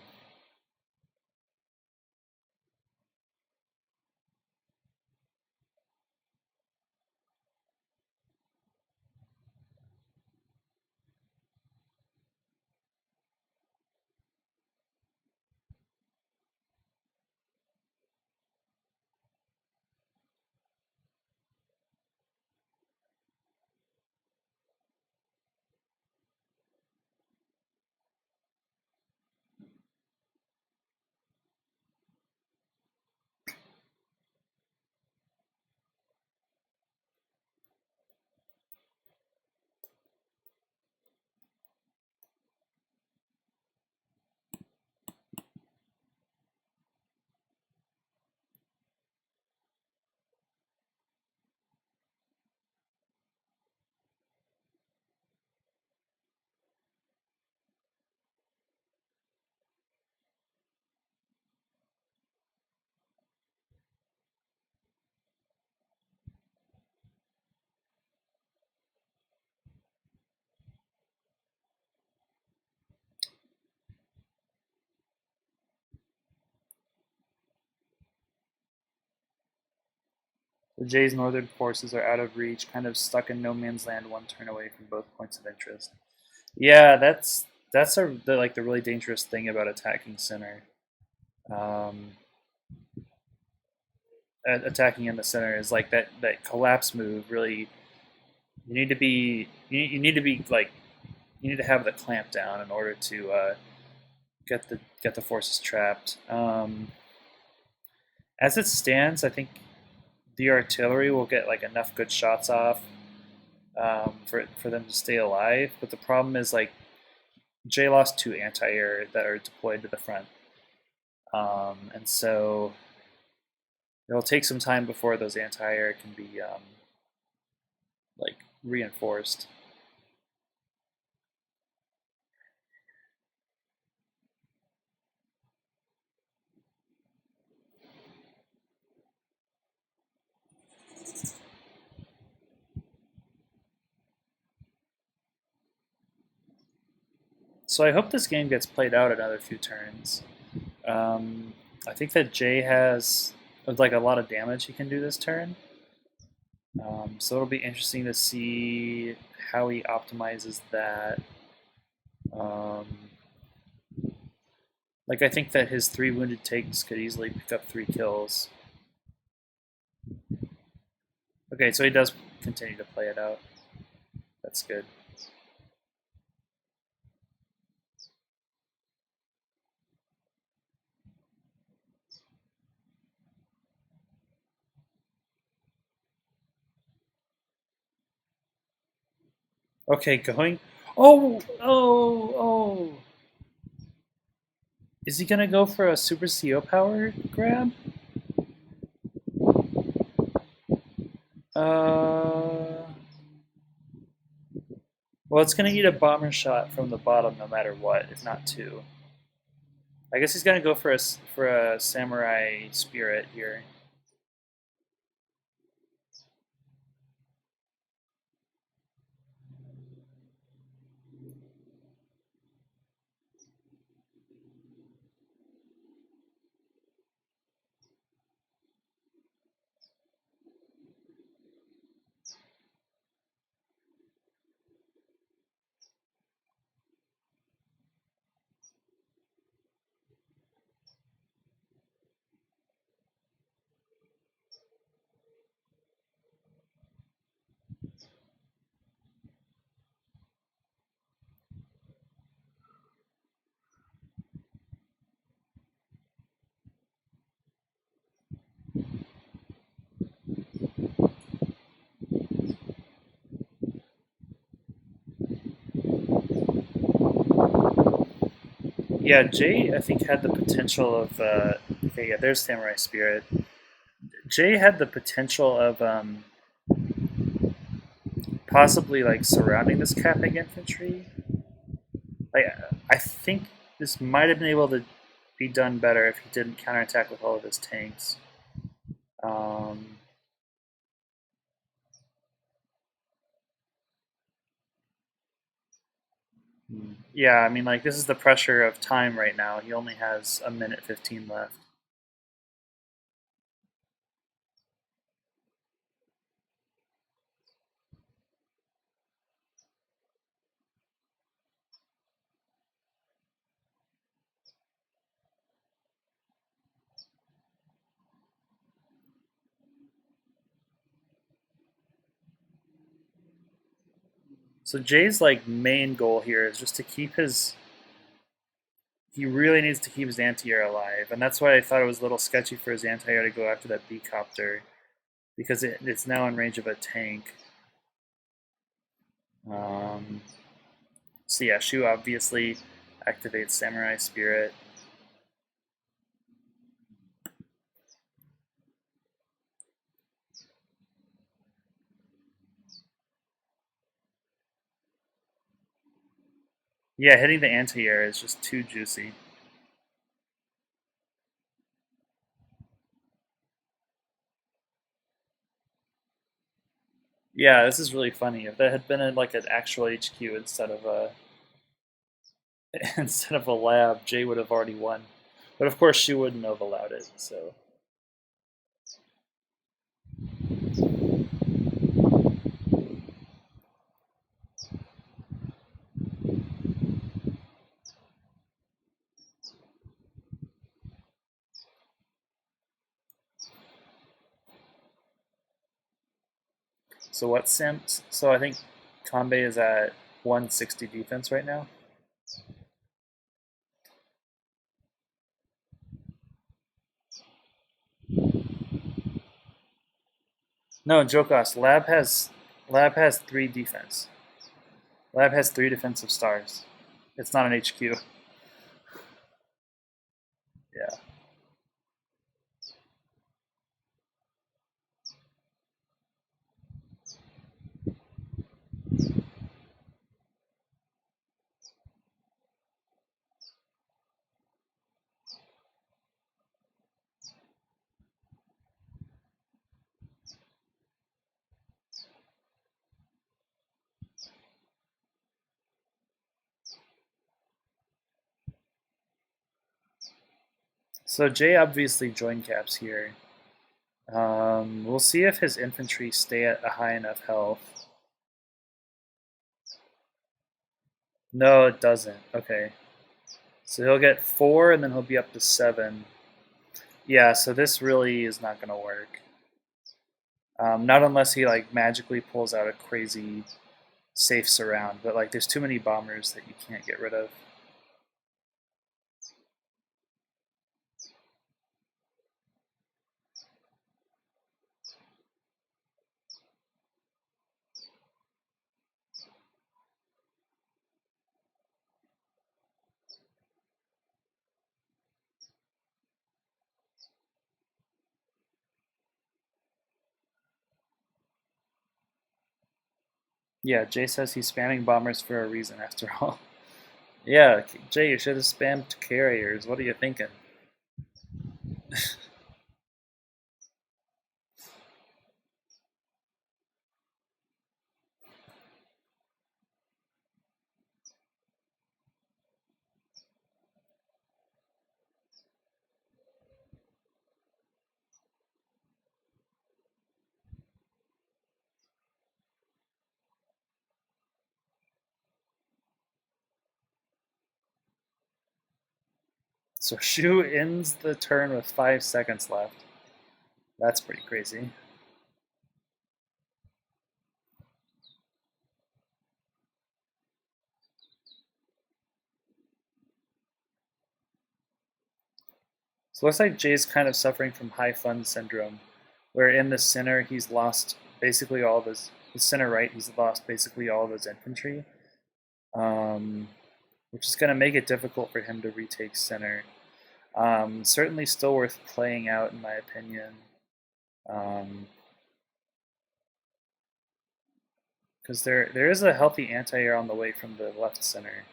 [SPEAKER 1] The Jay's northern forces are out of reach, kind of stuck in no man's land, one turn away from both points of interest. Yeah, that's like the really dangerous thing about attacking center. Um, Attacking in the center is like that collapse move. Really, you need to be like you need to have the clamp down in order to get the forces trapped. As it stands, I think the artillery will get like enough good shots off for them to stay alive. But the problem is like Jay lost two anti-air that are deployed to the front, and so it'll take some time before those anti-air can be like reinforced. So I hope this game gets played out another few turns. Um, I think that Jay has like a lot of damage he can do this turn. So it'll be interesting to see how he optimizes that. Um, like I think that his three wounded takes could easily pick up 3 kills. Okay, so he does continue to play it out. That's good. Okay, going. Oh, oh, oh. Is he gonna go for a Super CO power grab? Uh. Well, it's gonna eat a bomber shot from the bottom no matter what, if not two. I guess he's gonna go for a samurai spirit here. Yeah, Jay, I think had the potential of. Okay, yeah, there's samurai spirit. Jay had the potential of possibly like surrounding this Kappa infantry. Like, I think this might have been able to be done better if he didn't counterattack with all of his tanks. Um, Yeah, I mean, like, this is the pressure of time right now. He only has a minute 15 left. So Jay's like main goal here is just to keep his. He really needs to keep his anti-air alive, and that's why I thought it was a little sketchy for his anti-air to go after that B-copter, because it's now in range of a tank. Um, so yeah, Shu obviously activates Samurai Spirit. Yeah, hitting the anti-air is just too juicy. Yeah, this is really funny. If that had been in like an actual HQ instead of a instead of a lab, Jay would have already won. But of course, she wouldn't have allowed it. So what Sims? So I think Kanbei is at 160 defense right now. No, Jokos. Lab has three defense. Lab has three defensive stars. It's not an HQ. Yeah. So Jay obviously join caps here. We'll see if his infantry stay at a high enough health. No, it doesn't. Okay. So he'll get 4 and then he'll be up to 7. Yeah, so this really is not going to work. Not unless he like magically pulls out a crazy safe surround, but like there's too many bombers that you can't get rid of. Yeah, Jay says he's spamming bombers for a reason after all. Yeah, Jay, you should have spammed carriers. What are you thinking? So Shu ends the turn with 5 seconds left. That's pretty crazy. So it looks like Jay's kind of suffering from high fun syndrome, where in the center he's lost basically all of his center right. He's lost basically all of his infantry, um, which is going to make it difficult for him to retake center. Certainly, still worth playing out in my opinion, because there is a healthy anti-air on the way from the left center.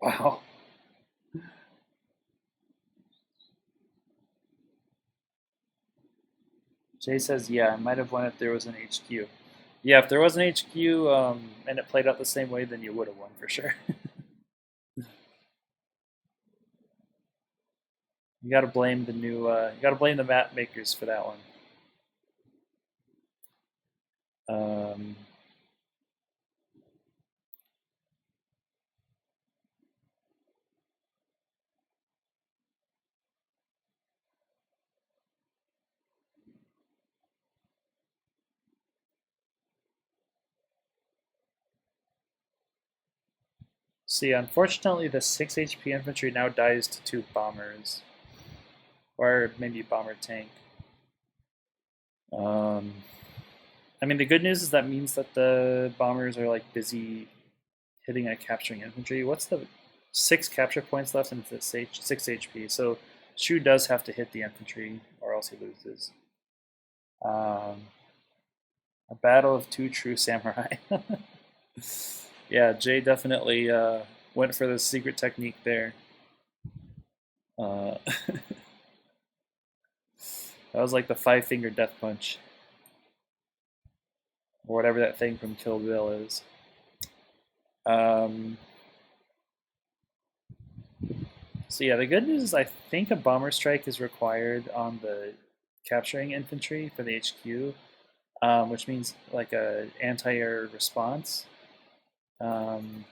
[SPEAKER 1] Wow. Jay says, yeah, I might have won if there was an HQ. Yeah, if there was an HQ and it played out the same way, then you would have won for sure. You got to blame the new. You got to blame the map makers for that one. Um, See, unfortunately, the 6 HP infantry now dies to 2 bombers, or maybe bomber tank. Um, I mean, the good news is that means that the bombers are like busy hitting and capturing infantry. What's the 6 capture points left and it's 6 HP? So Shu does have to hit the infantry, or else he loses. A battle of 2 true samurai. Yeah, Jay definitely went for the secret technique there. That was like the 5-finger death punch, or whatever that thing from Kill Bill is. Um, so yeah, the good news is I think a bomber strike is required on the capturing infantry for the HQ, which means like a anti-air response. Um,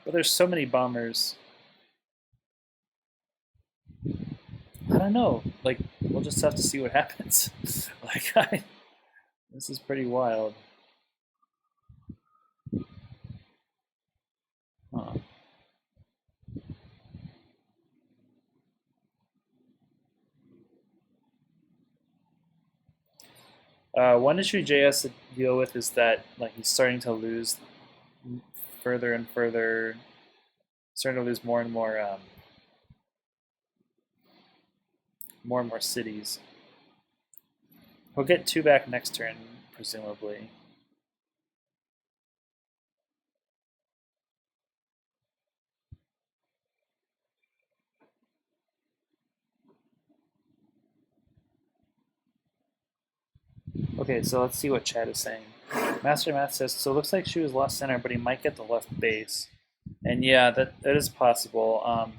[SPEAKER 1] but there's so many bombers. I don't know. Like we'll just have to see what happens. This is pretty wild. Huh. One issue Jay has to deal with is that like he's starting to lose further and further, starting to lose more and more cities. He'll get 2 back next turn, presumably. Okay, so let's see what Chad is saying. Master Math says, so it looks like she was lost center, but he might get the left base. And yeah, that is possible.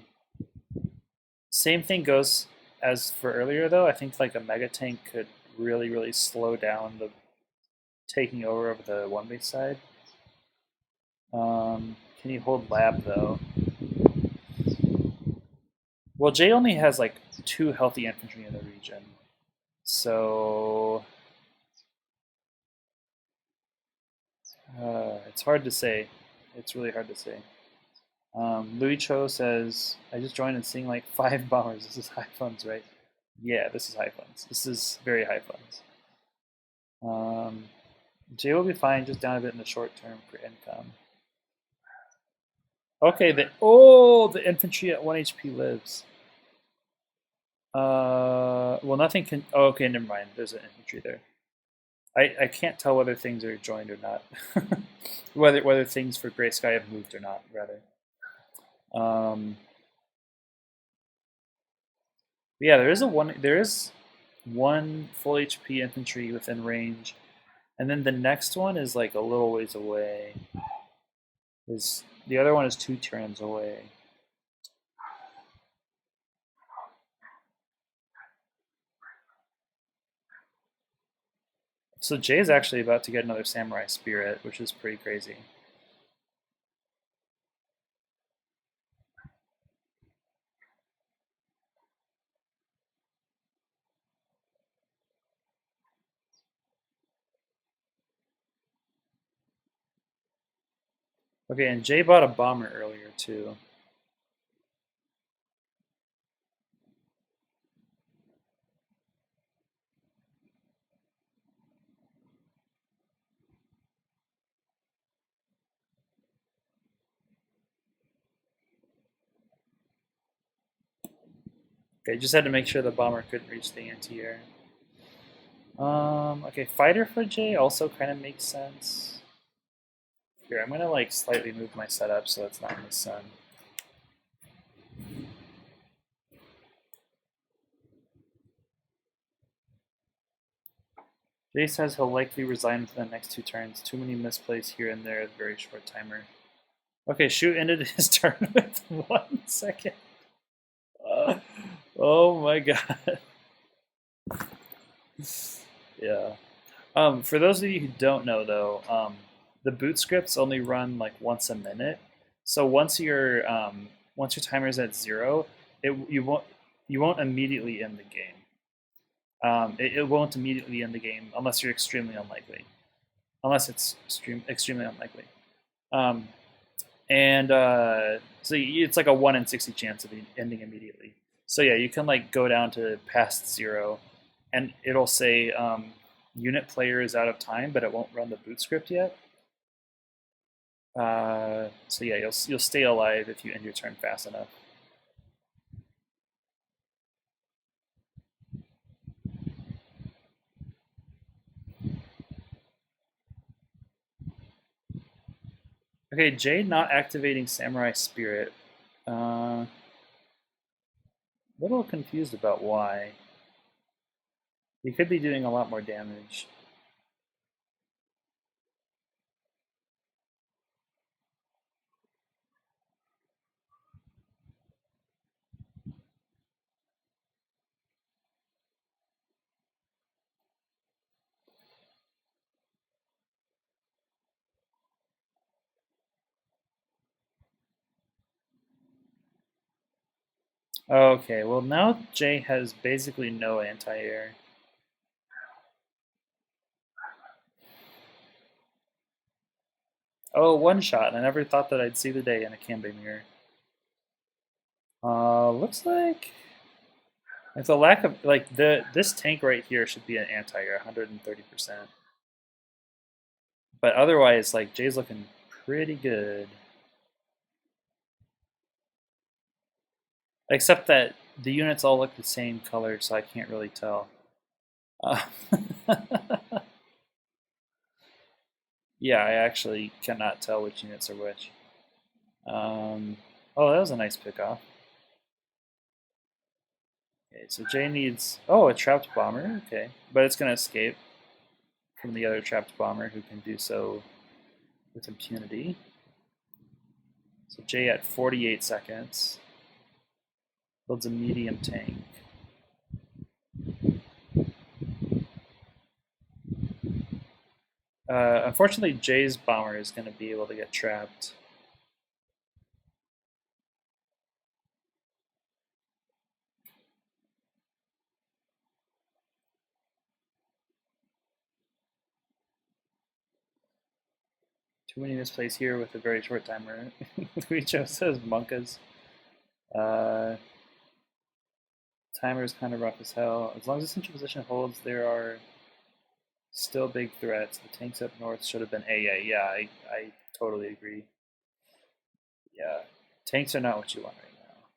[SPEAKER 1] Same thing goes as for earlier, though. I think like a mega tank could really, really slow down the taking over of the one base side. Can you hold lab though? Well, Jay only has like 2 healthy infantry in the region, so it's hard to say. It's really hard to say. Louis Cho says, I just joined and seeing like 5 bombers. This is high funds, right? Yeah, this is high funds. This is very high funds. Jay will be fine, just down a bit in the short term for income. Okay, the infantry at 1 HP lives. Well, nothing can. Oh, okay, never mind. There's an infantry there. I can't tell whether things are joined or not. whether things for Gray Sky have moved or not, rather. Yeah, there is one full HP infantry within range, and then the next one is like a little ways away. Is the other one is 2 turns away. So Jay is actually about to get another Samurai Spirit, which is pretty crazy. Okay, and Jay bought a bomber earlier too. Okay, just had to make sure the bomber couldn't reach the anti-air. Okay, fighter for Jay also kind of makes sense. Here, I'm gonna like slightly move my setup so it's not in the sun. Jay says he'll likely resign within the next 2 turns. Too many misplays here and there, very short timer. Okay, Shu ended his turn with 1 second. Oh my god. Yeah. For those of you who don't know, though, the boot scripts only run like once a minute. So once your timer is at 0, you won't immediately end the game. It won't immediately end the game unless you're extremely unlikely, unless it's extremely unlikely. So it's like a 1 in 60 chance of ending immediately. So yeah, you can like go down to past 0, and it'll say unit player is out of time, but it won't run the boot script yet. So yeah, you'll stay alive if you end your turn fast enough. Okay, Jade not activating Samurai Spirit. A little confused about why. He could be doing a lot more damage. Okay, well now Jay has basically no anti-air. Oh, one shot. I never thought that I'd see the day in a Kanbei mirror. Looks like it's a lack of like this tank right here should be an anti-air, 130%. But otherwise, like Jay's looking pretty good. Except that the units all look the same color, so I can't really tell. Yeah, I actually cannot tell which units are which. Oh, that was a nice pickoff. Okay, so Jay needs, oh, a trapped bomber. Okay, but it's going to escape from the other trapped bomber who can do so with impunity. So Jay at 48 seconds builds a medium tank. Unfortunately, Jay's bomber is going to be able to get trapped. Too many misplays here with a very short timer. Guicho says Monkas. Timer is kind of rough as hell. As long as the central position holds, there are still big threats. The tanks up north should have been AA. Yeah, I totally agree. Yeah, tanks are not what you want right now.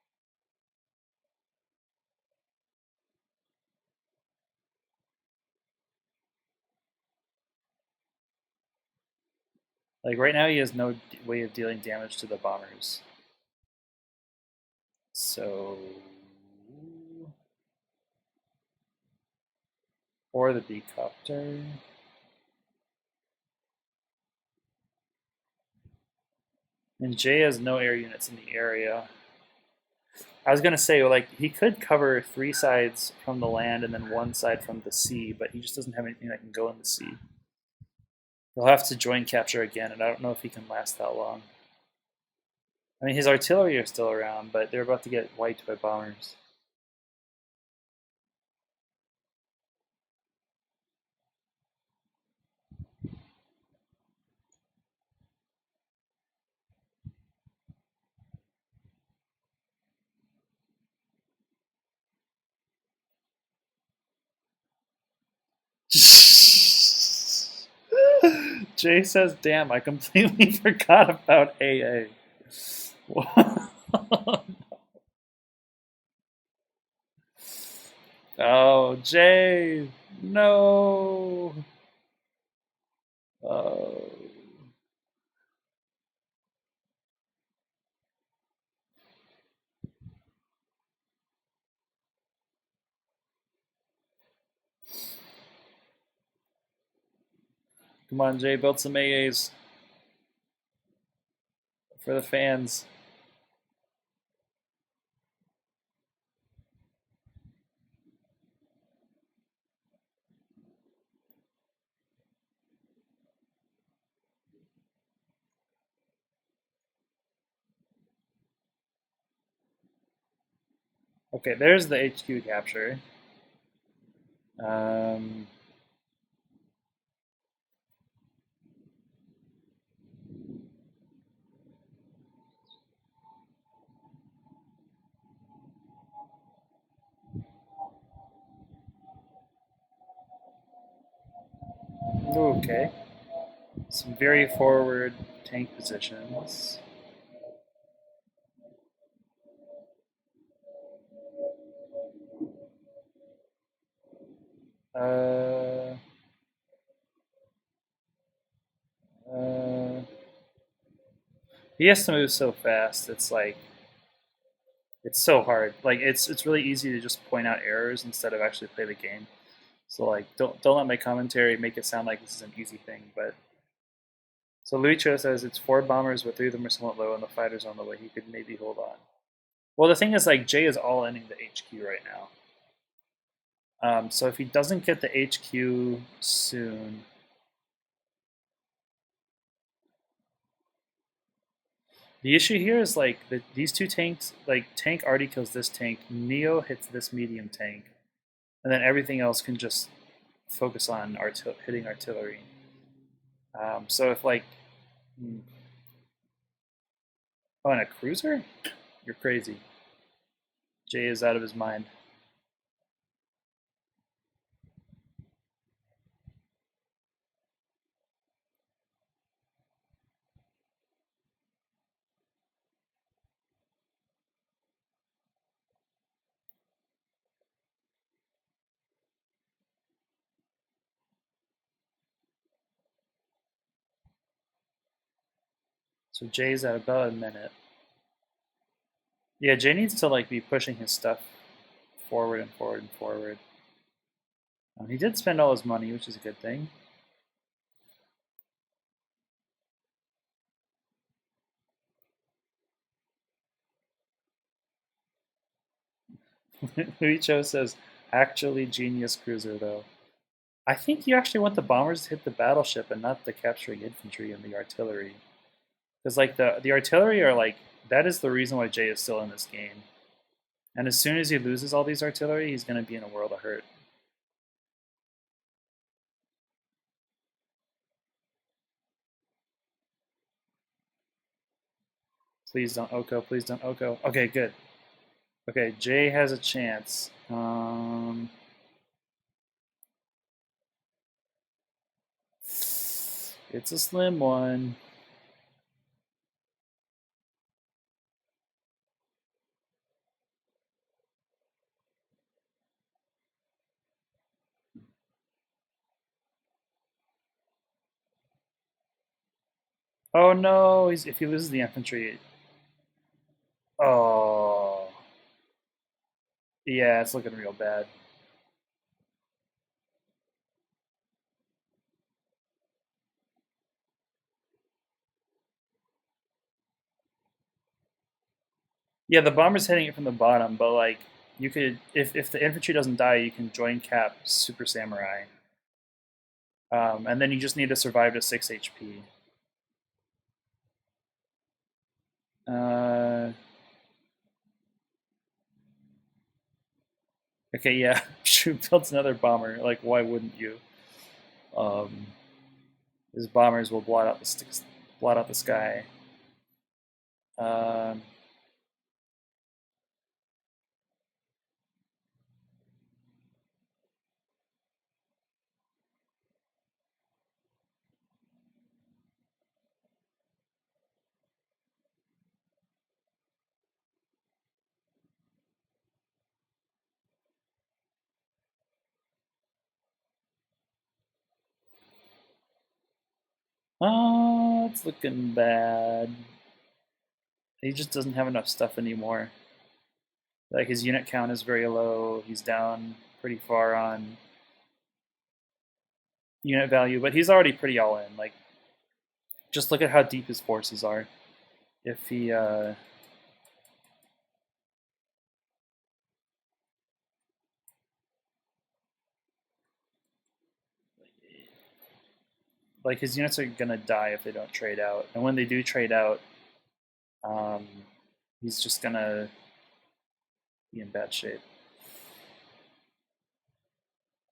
[SPEAKER 1] Like right now, he has no way of dealing damage to the bombers. So, or the B-copter. And Jay has no air units in the area. I was gonna say, like, he could cover 3 sides from the land and then 1 side from the sea, but he just doesn't have anything that can go in the sea. He'll have to join capture again, and I don't know if he can last that long. I mean, his artillery are still around, but they're about to get wiped by bombers. Jay says, damn, I completely forgot about AA. Oh, Jay, no. Oh. Come on, Jay, build some AAs for the fans. Okay, there's the HQ capture. Um, okay, some very forward tank positions. Uh, uh, he has to move so fast. It's like it's so hard. Like it's really easy to just point out errors instead of actually play the game. So like don't let my commentary make it sound like this is an easy thing. But so Lucho says it's 4 bombers, but 3 of them are somewhat low, and the fighter's on the way. He could maybe hold on. Well, the thing is, like Jay is all ending the HQ right now. So if he doesn't get the HQ soon, the issue here is like these 2 tanks. Like tank already kills this tank. Neo hits this medium tank, and then everything else can just focus on hitting artillery. So if like, oh, and a cruiser, you're crazy. Jay is out of his mind. So Jay's at about a minute. Yeah, Jay needs to like be pushing his stuff forward and forward and forward. He did spend all his money, which is a good thing. Huicho says, actually genius cruiser though. I think you actually want the bombers to hit the battleship and not the capturing infantry and the artillery. Because like the artillery are like that is the reason why Jay is still in this game. And as soon as he loses all these artillery, he's gonna be in a world of hurt. Please don't Oko, please don't Oko. Okay, good. Okay, Jay has a chance. It's a slim one. Oh no, if he loses the infantry. Oh. Yeah, it's looking real bad. Yeah, the bomber's hitting it from the bottom, but like you could if the infantry doesn't die, you can join cap Super Samurai. And then you just need to survive to 6 HP. Uh, okay, yeah, Shu builds another bomber. Like, why wouldn't you? Um, his bombers will blot out the sky. Um, oh, it's looking bad. He just doesn't have enough stuff anymore. Like his unit count is very low. He's down pretty far on. unit value, but he's already pretty all in. Like, just look at how deep his forces are. If he like his units are gonna die if they don't trade out, and when they do trade out, um, he's just gonna be in bad shape.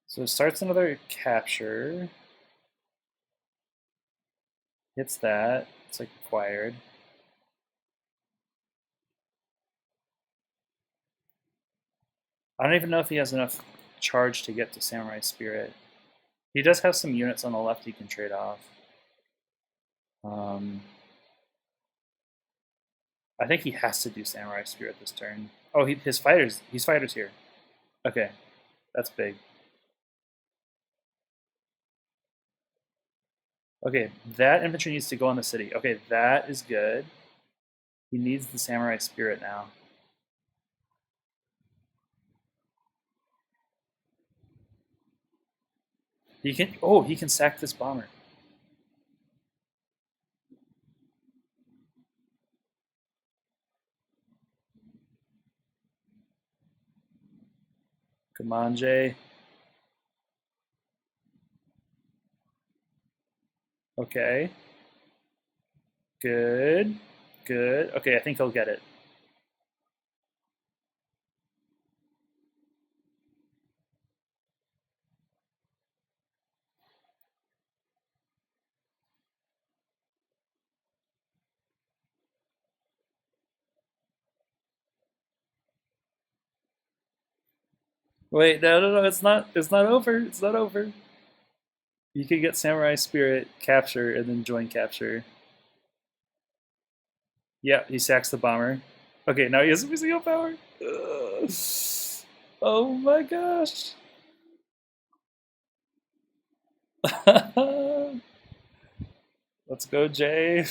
[SPEAKER 1] So it starts another capture. Hits that. It's like acquired. I don't even know if he has enough charge to get to Samurai Spirit. He does have some units on the left he can trade off. I think he has to do Samurai Spirit this turn. Oh, he's fighters here. Okay, that's big. Okay, that infantry needs to go on the city. Okay, that is good. He needs the Samurai Spirit now. He can. Oh, he can sack this bomber. Come on, Jay. Okay. Good. Good. Okay, I think he'll get it. Wait, no, it's not. It's not over. It's not over. You could get Samurai Spirit, capture, and then join capture. Yeah, he sacks the bomber. Okay, now he has Museum power. Ugh. Oh my gosh. Let's go, Jay.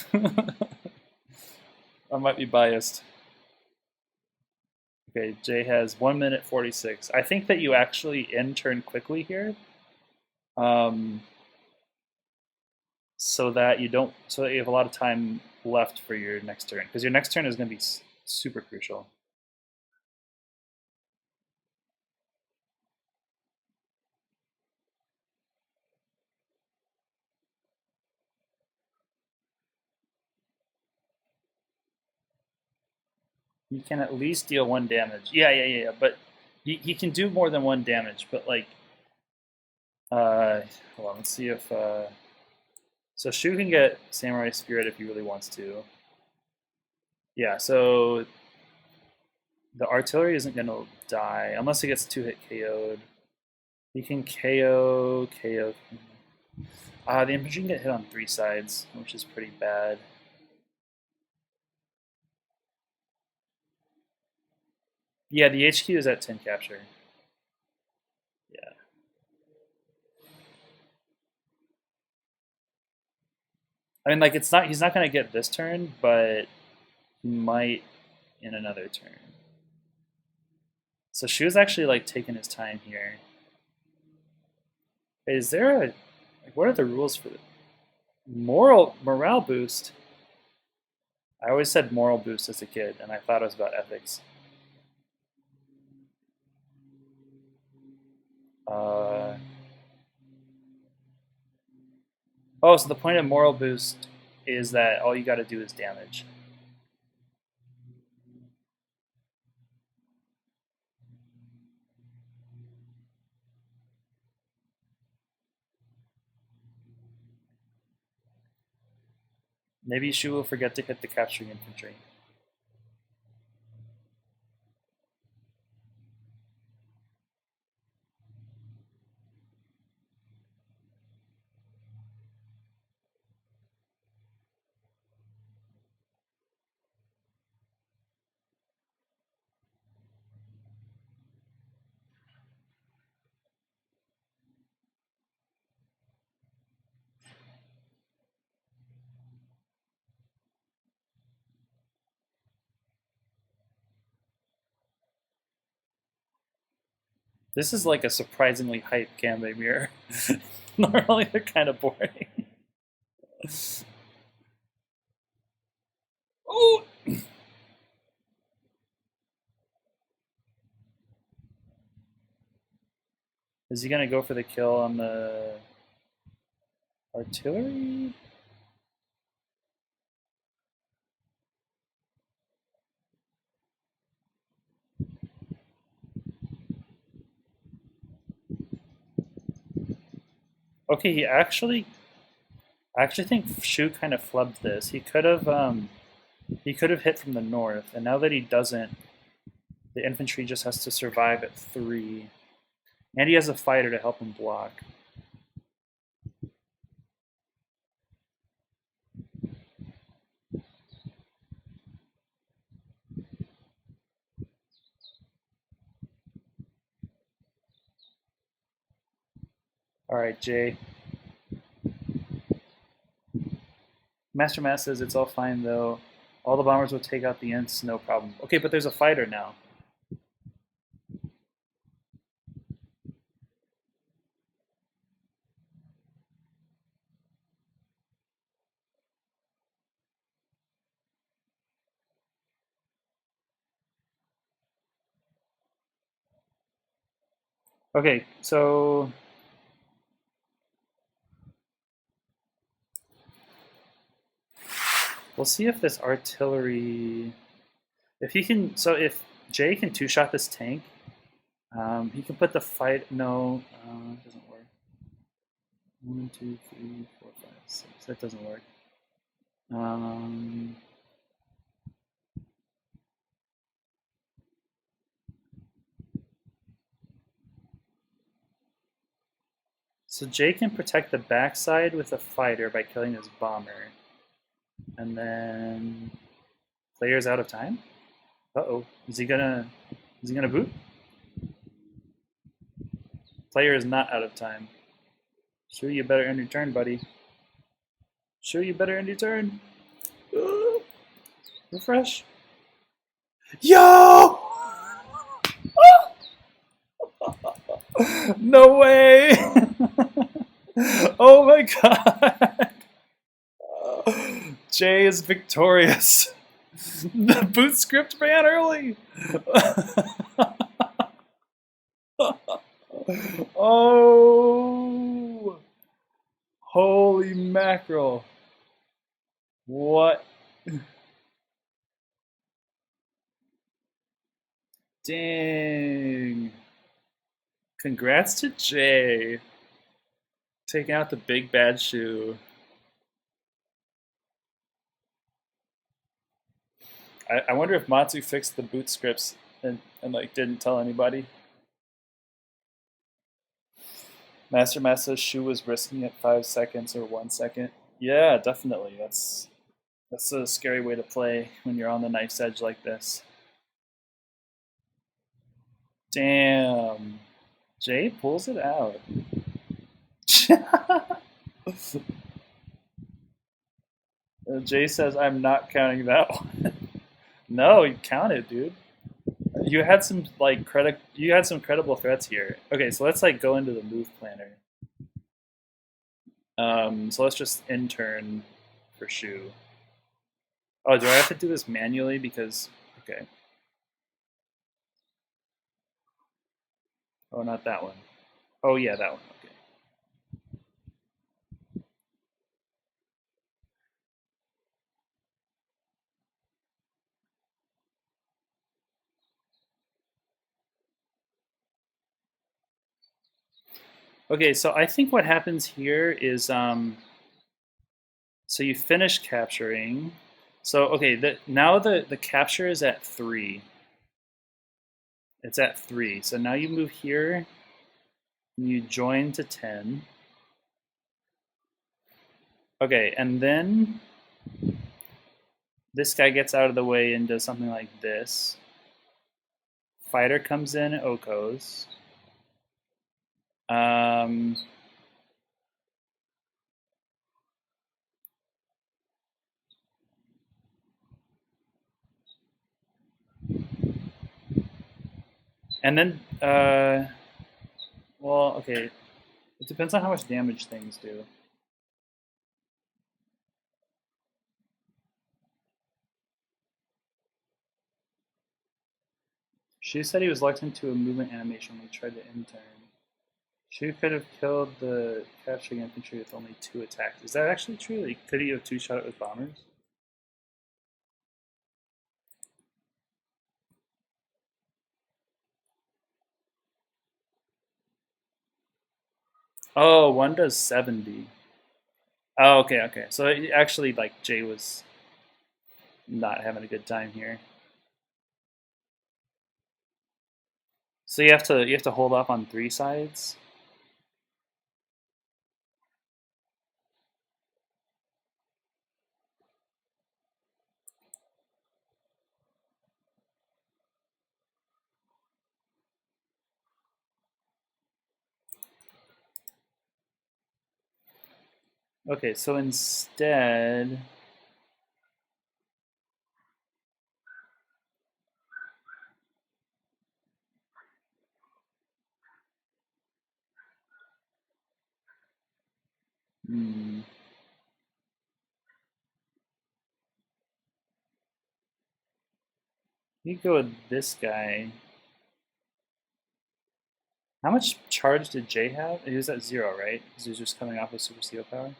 [SPEAKER 1] I might be biased. Okay, Jay has 1 minute 46. I think that you actually end turn quickly here. Um, so that you don't, so that you have a lot of time left for your next turn, because your next turn is going to be super crucial. He can at least deal 1 damage. Yeah. But he can do more than 1 damage. But like, hold on, let's see if so Shu can get Samurai Spirit if he really wants to. Yeah, so the artillery isn't gonna die unless it gets 2-hit KO'd. He can KO. The infantry can get hit on 3 sides, which is pretty bad. Yeah, the HQ is at 10 capture. Yeah. I mean, like, it's not. He's not gonna get this turn, but he might in another turn. So Shu's actually like taking his time here. Is there a like? What are the rules for the morale boost? I always said moral boost as a kid, and I thought it was about ethics. Uh, oh, so the point of moral boost is that all you got to do is damage. Maybe Shu will forget to hit the capturing infantry. This is like a surprisingly hype Kanbei mirror. Normally they're kind of boring. Oh! Is he gonna go for the kill on the artillery? Okay, I actually think Shu kind of flubbed this. He could have hit from the north, and now that he doesn't, the infantry just has to survive at 3. And he has a fighter to help him block. Alright, Jay. Master Matt says it's all fine though. All the bombers will take out the Ints, no problem. Okay, but there's a fighter now. Okay, so we'll see if this artillery, if he can. So if Jay can two-shot this tank, he can put the fight. No, it doesn't work. 1, 2, 3, 4, 5, 6. That doesn't work. So Jay can protect the backside with a fighter by killing his bomber. And then player's out of time? Uh-oh. Is he gonna boot? Player is not out of time. Sure, you better end your turn, buddy. Sure, you better end your turn. Refresh. Yo! No way! Oh my god! Jay is victorious. The boot script ran early. Oh! Holy mackerel. What? Dang. Congrats to Jay. Taking out the big bad Shu. I wonder if Matsu fixed the boot scripts and like didn't tell anybody. Master Matt says Shu was risking it 5 seconds or 1 second. Yeah, definitely. That's a scary way to play when you're on the knife's edge like this. Damn. Jay pulls it out. Jay says, I'm not counting that one. No, you count it, dude. You had some credible threats here. Okay, so let's like go into the move planner. So let's just intern for Shu. Oh, do I have to do this manually? Because okay. Oh, not that one. Oh yeah, that one. Okay. Okay, so I think what happens here is so you finish capturing. So okay, now the capture is at 3. It's at 3. So now you move here and you join to 10. Okay, and then this guy gets out of the way and does something like this. Fighter comes in, Okos. And then, well, okay. It depends on how much damage things do. She said he was locked into a movement animation when he tried to intern. She could have killed the capturing infantry with only 2 attacks. Is that actually true? Like, could he have 2-shot it with bombers? Oh, one does 70. Oh, okay, okay. So actually, like, Jay was not having a good time here. So you have to hold off on 3 sides. Okay, so instead, hmm, you go with this guy. How much charge did Jay have? He was at 0, right? Because he was just coming off with Super Seal Power.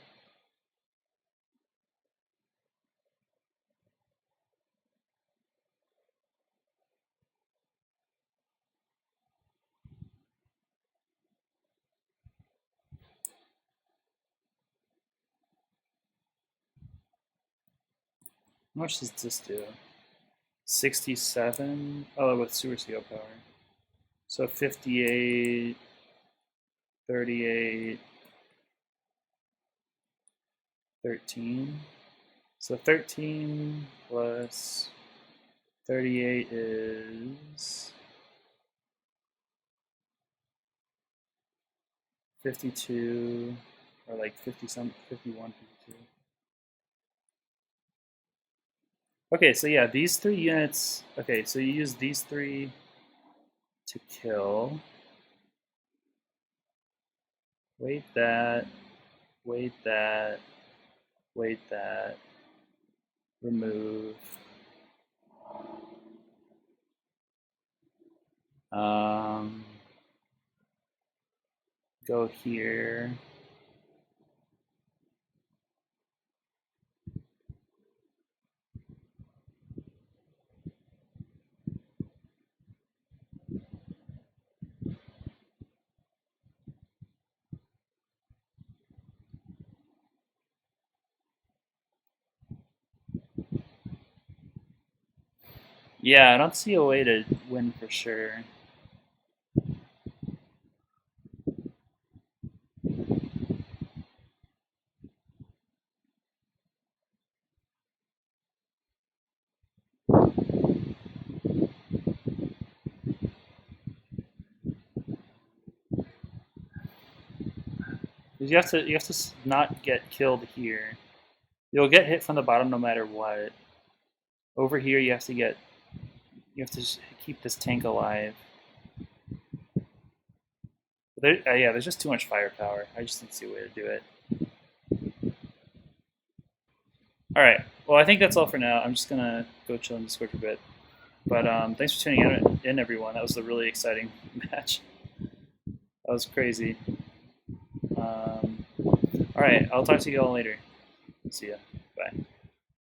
[SPEAKER 1] How much does this do? 67? Oh, with Super Seal Power. So 58, 38, 13. So 13 plus 38 is 52, or like 50 some, 51, 52. Okay, so yeah, these 3 units. Okay, so you use these 3 to kill. Wait that, wait that, wait that, remove. Um, go here. Yeah, I don't see a way to win for sure. Because you have to not get killed here. You'll get hit from the bottom no matter what. Over here, you have to just keep this tank alive. Yeah, there's just too much firepower. I just didn't see a way to do it. All right. Well, I think that's all for now. I'm just gonna go chill in Discord for a bit. But thanks for tuning in, everyone. That was a really exciting match. That was crazy. All right. I'll talk to you all later. See ya. Bye.